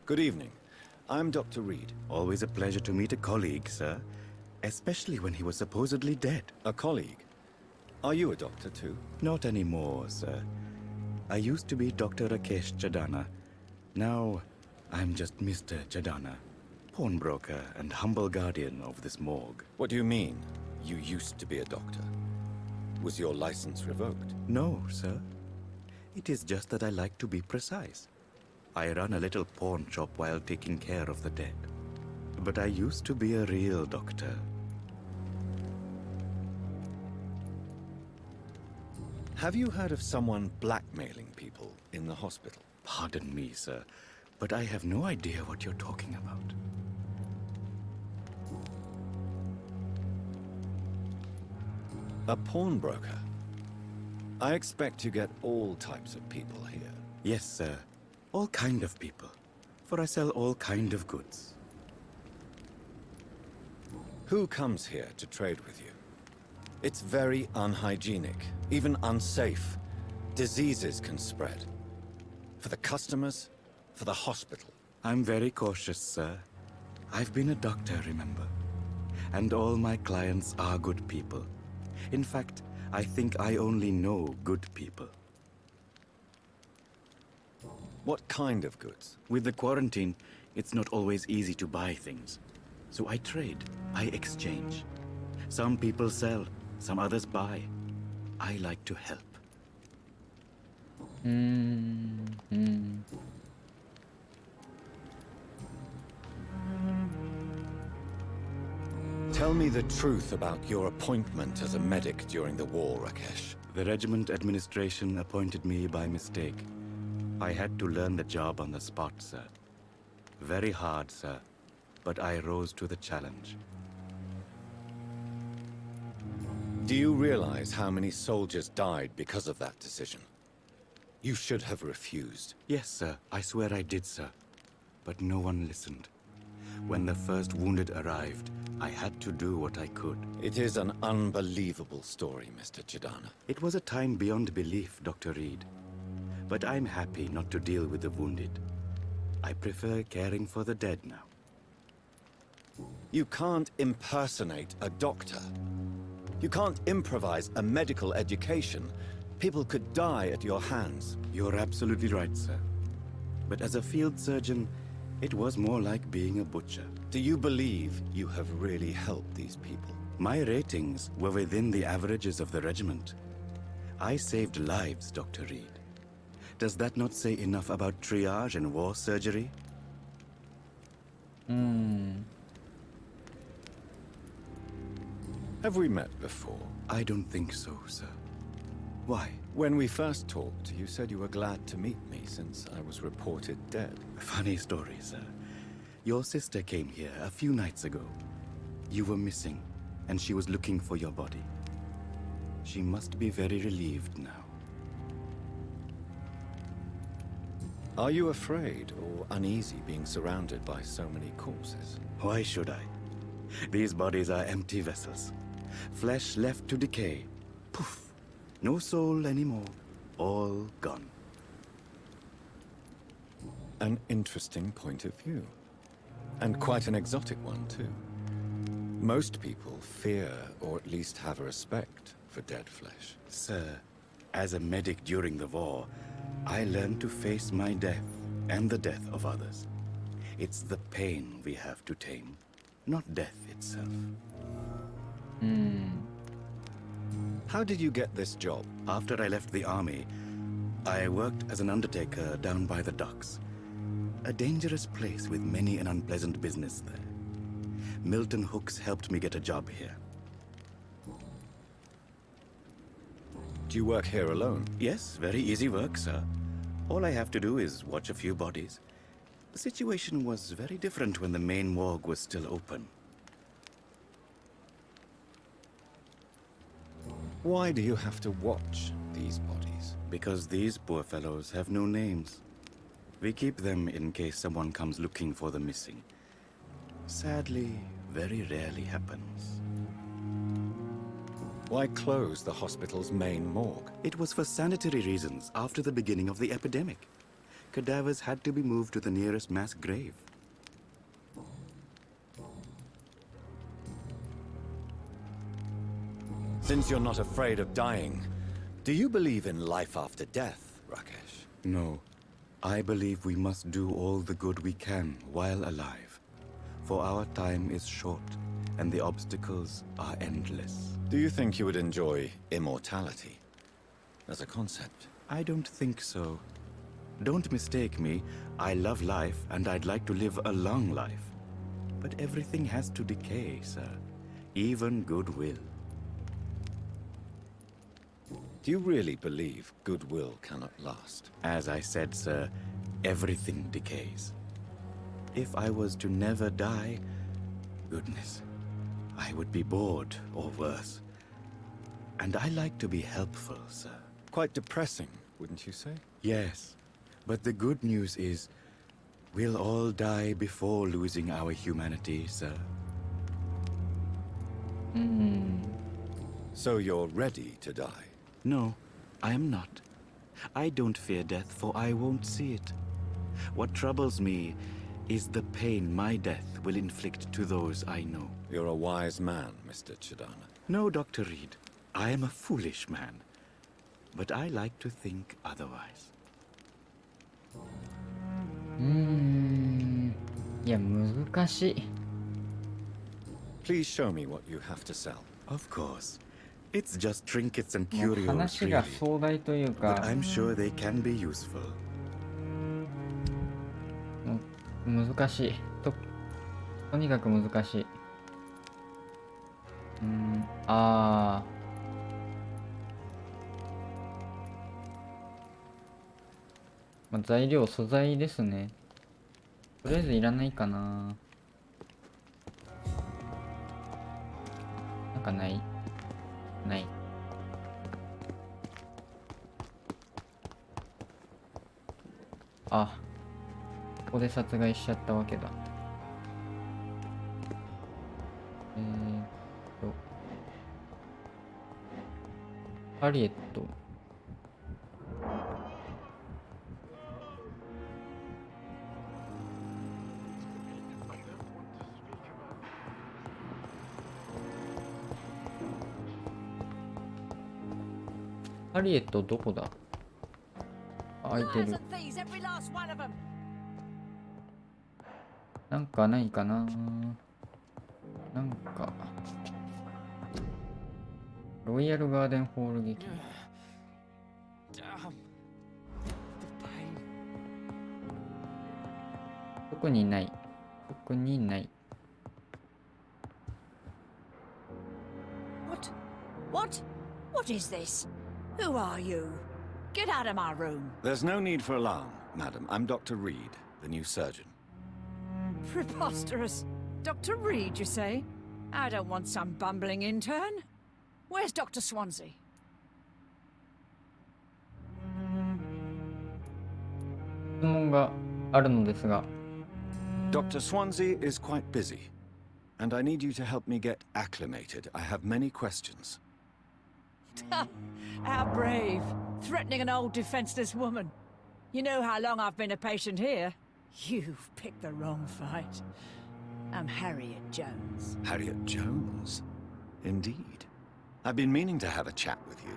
[SPEAKER 18] Good evening. I'm Dr. Reed. Always a pleasure to meet a colleague, sir. Especially when he was supposedly dead.
[SPEAKER 3] A colleague? Are you a doctor too?
[SPEAKER 18] Not anymore, sir. I used to be Dr. Rakesh Chadana. Now, I'm just Mr. Chadana, pawnbroker and humble guardian of this morgue.
[SPEAKER 3] What do you mean, you used to be a doctor? Was your license revoked?
[SPEAKER 18] No, sir. It is just that I like to be precise. I run a little pawn shop while taking care of the dead. But I used to be a real doctor.
[SPEAKER 3] Have you heard of someone blackmailing people in the hospital?
[SPEAKER 18] Pardon me, sir, but I have no idea what you're talking about.
[SPEAKER 9] A pawnbroker? I expect you get all types of people here.
[SPEAKER 18] Yes, sir. All kind of people. For I sell all kind of goods.
[SPEAKER 9] Who comes here to trade with you? It's very unhygienic, even unsafe. Diseases can spread. For the customers, for the hospital.
[SPEAKER 18] I'm very cautious, sir. I've been a doctor, remember? And all my clients are good people. In fact, I think I only know good people.
[SPEAKER 9] What kind of goods?
[SPEAKER 18] With the quarantine, it's not always easy to buy things. So I trade, I exchange. Some people sell, some others buy. I like to help.
[SPEAKER 9] Tell me the truth about your appointment as a medic during the war, Rakesh.
[SPEAKER 18] The regiment administration appointed me by mistake. I had to learn the job on the spot, sir. Very hard, sir, but I rose to the challenge.
[SPEAKER 9] Do you realize how many soldiers died because of that decision? You should have refused.
[SPEAKER 18] Yes, sir. I swear I did, sir. But no one listened. When the first wounded arrived, I had to do what I could.
[SPEAKER 9] It is an unbelievable story, Mr. Chidana.
[SPEAKER 18] It was a time beyond belief, Dr. Reed. But I'm happy not to deal with the wounded. I prefer caring for the dead now.
[SPEAKER 9] You can't impersonate a doctor. You can't improvise a medical education. People could die at your hands.
[SPEAKER 18] You're absolutely right, sir. But as a field surgeon, it was more like being a butcher.
[SPEAKER 9] Do you believe you have really helped these people?
[SPEAKER 18] My ratings were within the averages of the regiment. I saved lives, Dr. Reed. Does that not say enough about triage and war surgery?
[SPEAKER 9] Have we met before?
[SPEAKER 18] I don't think so, sir. Why?
[SPEAKER 9] When we first talked, you said you were glad to meet me since I was reported dead.
[SPEAKER 18] Funny story, sir. Your sister came here a few nights ago. You were missing, and she was looking for your body. She must be very relieved now.
[SPEAKER 9] Are you afraid or uneasy being surrounded by so many corpses?
[SPEAKER 18] Why should I? These bodies are empty vessels. Flesh left to decay. Poof! No soul anymore. All gone.
[SPEAKER 9] An interesting point of view. And quite an exotic one, too. Most people fear, or at least have a respect, for dead flesh.
[SPEAKER 18] Sir, as a medic during the war, I learned to face my death and the death of others. It's the pain we have to tame, not death itself.
[SPEAKER 9] How did you get this job?
[SPEAKER 18] After I left the army, I worked as an undertaker down by the docks. A dangerous place with many an unpleasant business there. Milton Hooks helped me get a job here.
[SPEAKER 9] Do you work here alone?
[SPEAKER 18] Yes, very easy work, sir. All I have to do is watch a few bodies. The situation was very different when the main morgue was still open.
[SPEAKER 9] Why do you have to watch these bodies?
[SPEAKER 18] Because these poor fellows have no names. We keep them in case someone comes looking for the missing. Sadly, very rarely happens.
[SPEAKER 9] Why close the hospital's main morgue?
[SPEAKER 18] It was for sanitary reasons after the beginning of the epidemic. Cadavers had to be moved to the nearest mass grave.
[SPEAKER 9] Since you're not afraid of dying, do you believe in life after death, Rakesh?
[SPEAKER 18] No. I believe we must do all the good we can while alive. For our time is short, and the obstacles are endless.
[SPEAKER 9] Do you think you would enjoy immortality as a concept?
[SPEAKER 18] I don't think so. Don't mistake me. I love life, and I'd like to live a long life. But everything has to decay, sir. Even goodwill.
[SPEAKER 9] Do you really believe goodwill cannot last?
[SPEAKER 18] As I said, sir, everything decays. If I was to never die, goodness, I would be bored or worse. and I like to be helpful, sir.
[SPEAKER 9] Quite depressing, wouldn't you say?
[SPEAKER 18] Yes, but the good news is we'll all die before losing our humanity, sir.
[SPEAKER 9] So you're ready to die?
[SPEAKER 18] No, I am not. I don't fear death, for I won't see it. What troubles me is the pain my death will inflict to those I know.
[SPEAKER 9] You're a wise man, Mr. Chidana.
[SPEAKER 18] No, Dr. Reed. I am a foolish man. But I like to think otherwise.
[SPEAKER 1] いや、難しい。
[SPEAKER 9] Please show me what you have to sell.
[SPEAKER 18] Of course. It's just trinkets and
[SPEAKER 1] もう
[SPEAKER 18] curios,
[SPEAKER 1] 話が
[SPEAKER 18] really.
[SPEAKER 1] 壮大という
[SPEAKER 18] But
[SPEAKER 1] か、
[SPEAKER 18] I'm sure they can be useful.
[SPEAKER 1] もう難しい。とにかく難しい。あー。まあ、材料、素材ですね。とりあえずいらないかな。なんかない？ない。あ、ここで殺害しちゃったわけだ。ハリエット。ハリエットどこだ？開いてる。なんかないかな。なんかロイヤルガーデンホール劇。特にない。特にない。
[SPEAKER 8] What is this? Who are you? Get out of my room.
[SPEAKER 9] There's no need for alarm, madam. I'm Dr. Reed, the new surgeon.
[SPEAKER 8] Preposterous. Dr. Reed, you say? I don't want some bumbling intern. Where's Dr. Swansea?
[SPEAKER 1] 質問があるのですが。
[SPEAKER 9] Dr. Swansea is quite busy, and I need you to help me get acclimated. I have many questions.
[SPEAKER 8] How brave. Threatening an old defenseless woman. You know how long I've been a patient here? You've picked the wrong fight. I'm Harriet Jones.
[SPEAKER 9] Harriet Jones? Indeed. I've been meaning to have a chat with you.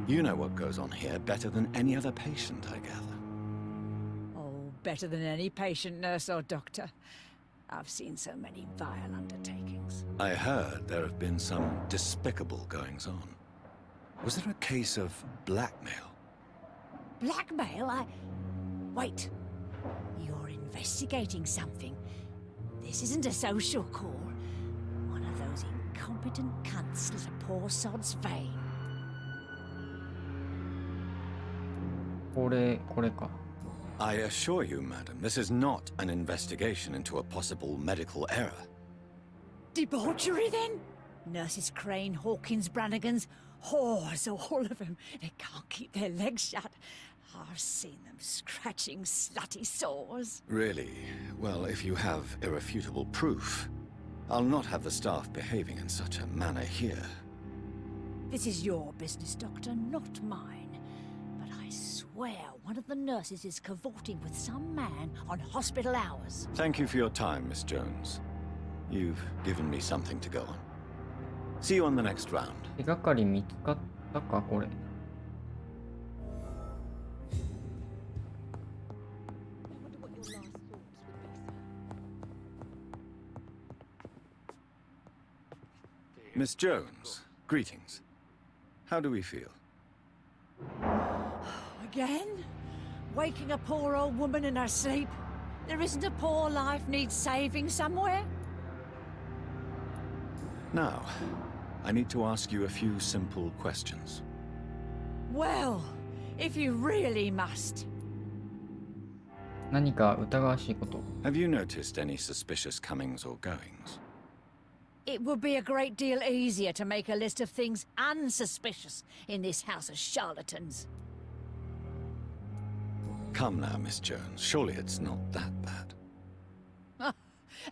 [SPEAKER 9] You know what goes on here better than any other patient, I gather.
[SPEAKER 8] Oh, better than any patient, nurse or doctor. I've seen so many vile undertakings.
[SPEAKER 9] I heard there have been some despicable goings-on. Was there a case of blackmail?
[SPEAKER 8] Blackmail? Wait. You're investigating something. This isn't a social call. One of those incompetent cunts slit a poor sod's vein.
[SPEAKER 1] これか。
[SPEAKER 9] I assure you, madam, this is not an investigation into a possible medical error.
[SPEAKER 8] Debauchery, then? Nurses Crane, Hawkins, Brannigans, whores, all of them. They can't keep their legs shut. I've seen them scratching slutty sores.
[SPEAKER 9] Really? Well, if you have irrefutable proof, I'll not have the staff behaving in such a manner here.
[SPEAKER 8] This is your business, Doctor, not mine. But I swear one of the nurses is cavorting with some man on hospital hours.
[SPEAKER 9] Thank you for your time, Miss Jones. You've given me something to go on. See you on the next round.
[SPEAKER 1] 手がかり見つかったかこれ。
[SPEAKER 9] Miss Jones, greetings. How do we feel?
[SPEAKER 8] Again? Waking a poor old woman in her sleep? There isn't a poor life needs saving somewhere?
[SPEAKER 9] Now, I need to ask you a few simple questions.
[SPEAKER 8] Well, if you really must.
[SPEAKER 1] 何か疑わしいこと。
[SPEAKER 9] Have you noticed any suspicious comings or goings?
[SPEAKER 8] It would be a great deal easier to make a list of things unsuspicious in this house of charlatans.
[SPEAKER 9] Come now, Miss Jones. Surely it's not that bad.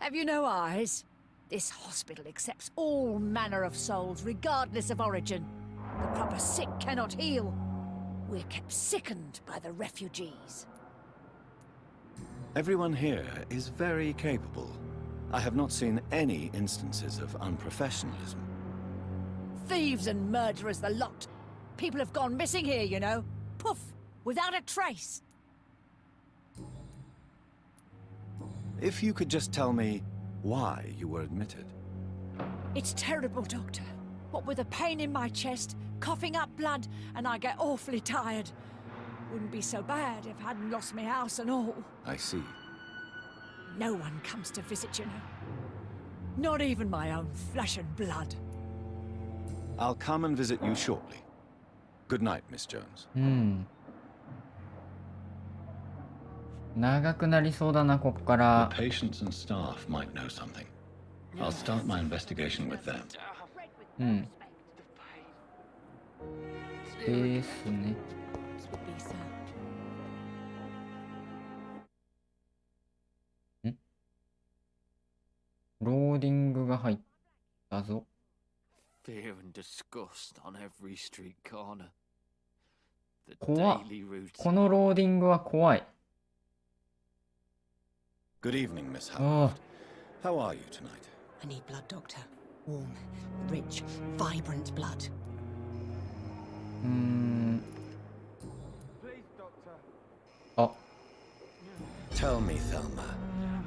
[SPEAKER 8] Have you no eyes? This hospital accepts all manner of souls, regardless of origin. The proper sick cannot heal. We're kept sickened by the refugees.
[SPEAKER 9] Everyone here is very capable. I have not seen any instances of unprofessionalism.
[SPEAKER 8] Thieves and murderers, the lot. People have gone missing here, you know. Poof, without a trace.
[SPEAKER 9] If you could just tell me why you were admitted.
[SPEAKER 8] It's terrible, Doctor. What with a pain in my chest, coughing up blood, and I get awfully tired. Wouldn't be so bad if I hadn't lost my house and all.
[SPEAKER 9] I see.
[SPEAKER 8] No one comes to visit, you know. Not even my own flesh and blood.
[SPEAKER 9] I'll come and visit you shortly. Good night, Miss Jones.
[SPEAKER 1] 長くなりそうだな、こっから。
[SPEAKER 3] The patients and staff might know something. I'll start my investigation with them.
[SPEAKER 1] ですね。ローディングが入ったぞ。
[SPEAKER 14] Fear and disgust on every street corner. The
[SPEAKER 1] 怖っ。
[SPEAKER 14] daily routine.
[SPEAKER 1] このローディングは怖い。
[SPEAKER 9] Good evening, Miss
[SPEAKER 1] Oh.
[SPEAKER 9] Howard. How are you tonight?
[SPEAKER 10] I need blood, Doctor. Warm, rich, vibrant blood.
[SPEAKER 1] Oh.
[SPEAKER 9] Tell me, Thelma,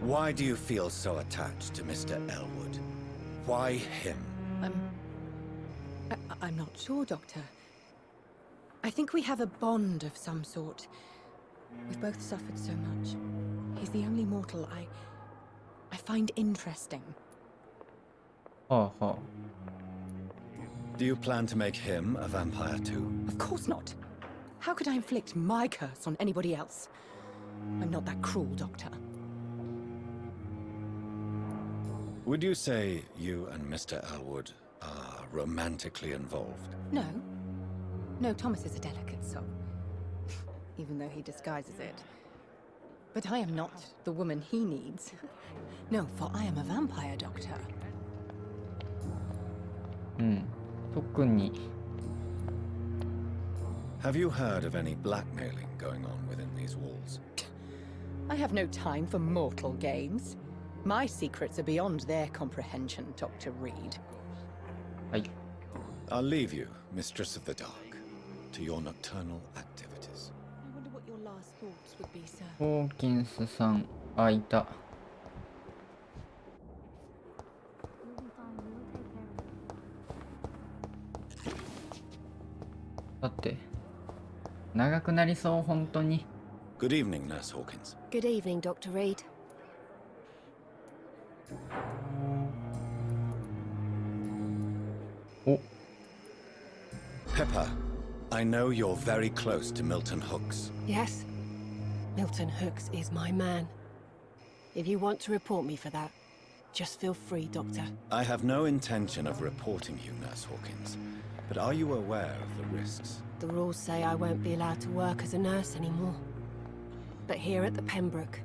[SPEAKER 9] why do you feel so attached to Mr. Elwood? Why him?
[SPEAKER 10] I'm not sure, Doctor. I think we have a bond of some sort. We've both suffered so much. He's the only mortal I find interesting.
[SPEAKER 1] Do
[SPEAKER 9] you plan to make him a vampire too?
[SPEAKER 10] Of course not. How could I inflict my curse on anybody else? I'm not that cruel, Doctor.
[SPEAKER 9] Would you say you and Mr. Elwood are romantically involved?
[SPEAKER 10] No. No, Thomas is a delicate soul. Even though he disguises it. But I am not the woman he needs. No, for I am a vampire, Doctor.
[SPEAKER 1] 特に。
[SPEAKER 9] Have you heard of any blackmailing going on within these walls?
[SPEAKER 10] I have no time for mortal games. My secrets are beyond their comprehension, Dr. Reed.
[SPEAKER 9] I'll leave you, Mistress of the Dark, to your nocturnal activities.
[SPEAKER 10] I wonder what your last thoughts would be, sir.
[SPEAKER 1] ホーキンスさん、あ、いた。だって、長くなりそう、本当に。
[SPEAKER 9] Good evening, Nurse Hawkins.
[SPEAKER 16] Good evening, Dr. Reed.
[SPEAKER 1] Oh.
[SPEAKER 9] Pepper, I know you're very close to Milton Hooks.
[SPEAKER 16] Yes? Milton Hooks is my man. If you want to report me for that, just feel free, Doctor.
[SPEAKER 9] I have no intention of reporting you, Nurse Hawkins. But are you aware of the risks?
[SPEAKER 16] The rules say I won't be allowed to work as a nurse anymore. But here at the Pembroke,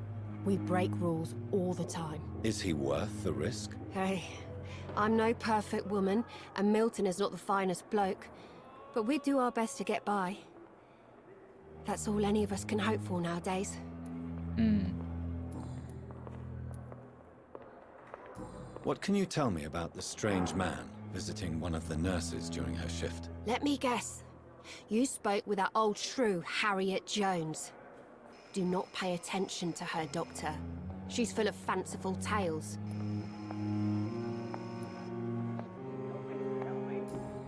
[SPEAKER 16] we break rules all the time.
[SPEAKER 9] Is he worth the risk?
[SPEAKER 16] Hey, I'm no perfect woman, and Milton is not the finest bloke. But we do our best to get by. That's all any of us can hope for nowadays.
[SPEAKER 9] What can you tell me about the strange man visiting one of the nurses during her shift?
[SPEAKER 16] Let me guess. You spoke with that old shrew, Harriet Jones. Do not pay attention to her, Doctor. She's full of fanciful tales.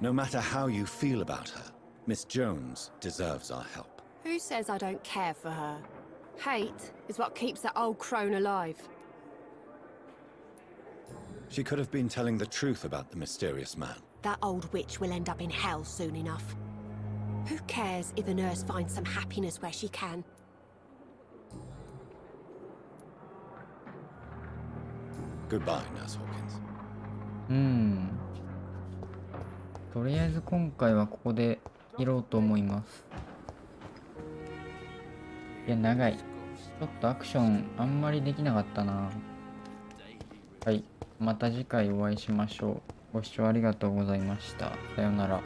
[SPEAKER 9] No matter how you feel about her, Miss Jones deserves our help.
[SPEAKER 16] Who says I don't care for her? Hate is what keeps that old crone alive.
[SPEAKER 9] She could have been telling the truth about the mysterious man.
[SPEAKER 16] That old witch will end up in hell soon enough. Who cares if the nurse finds some happiness where she can?
[SPEAKER 9] Goodbye, Nurse Hawkins.
[SPEAKER 1] とりあえず今回はここで切ろうと思います。いや、長い。ちょっとアクションあんまりできなかったな。はい。また次回お会いしましょう。ご視聴ありがとうございました。さようなら。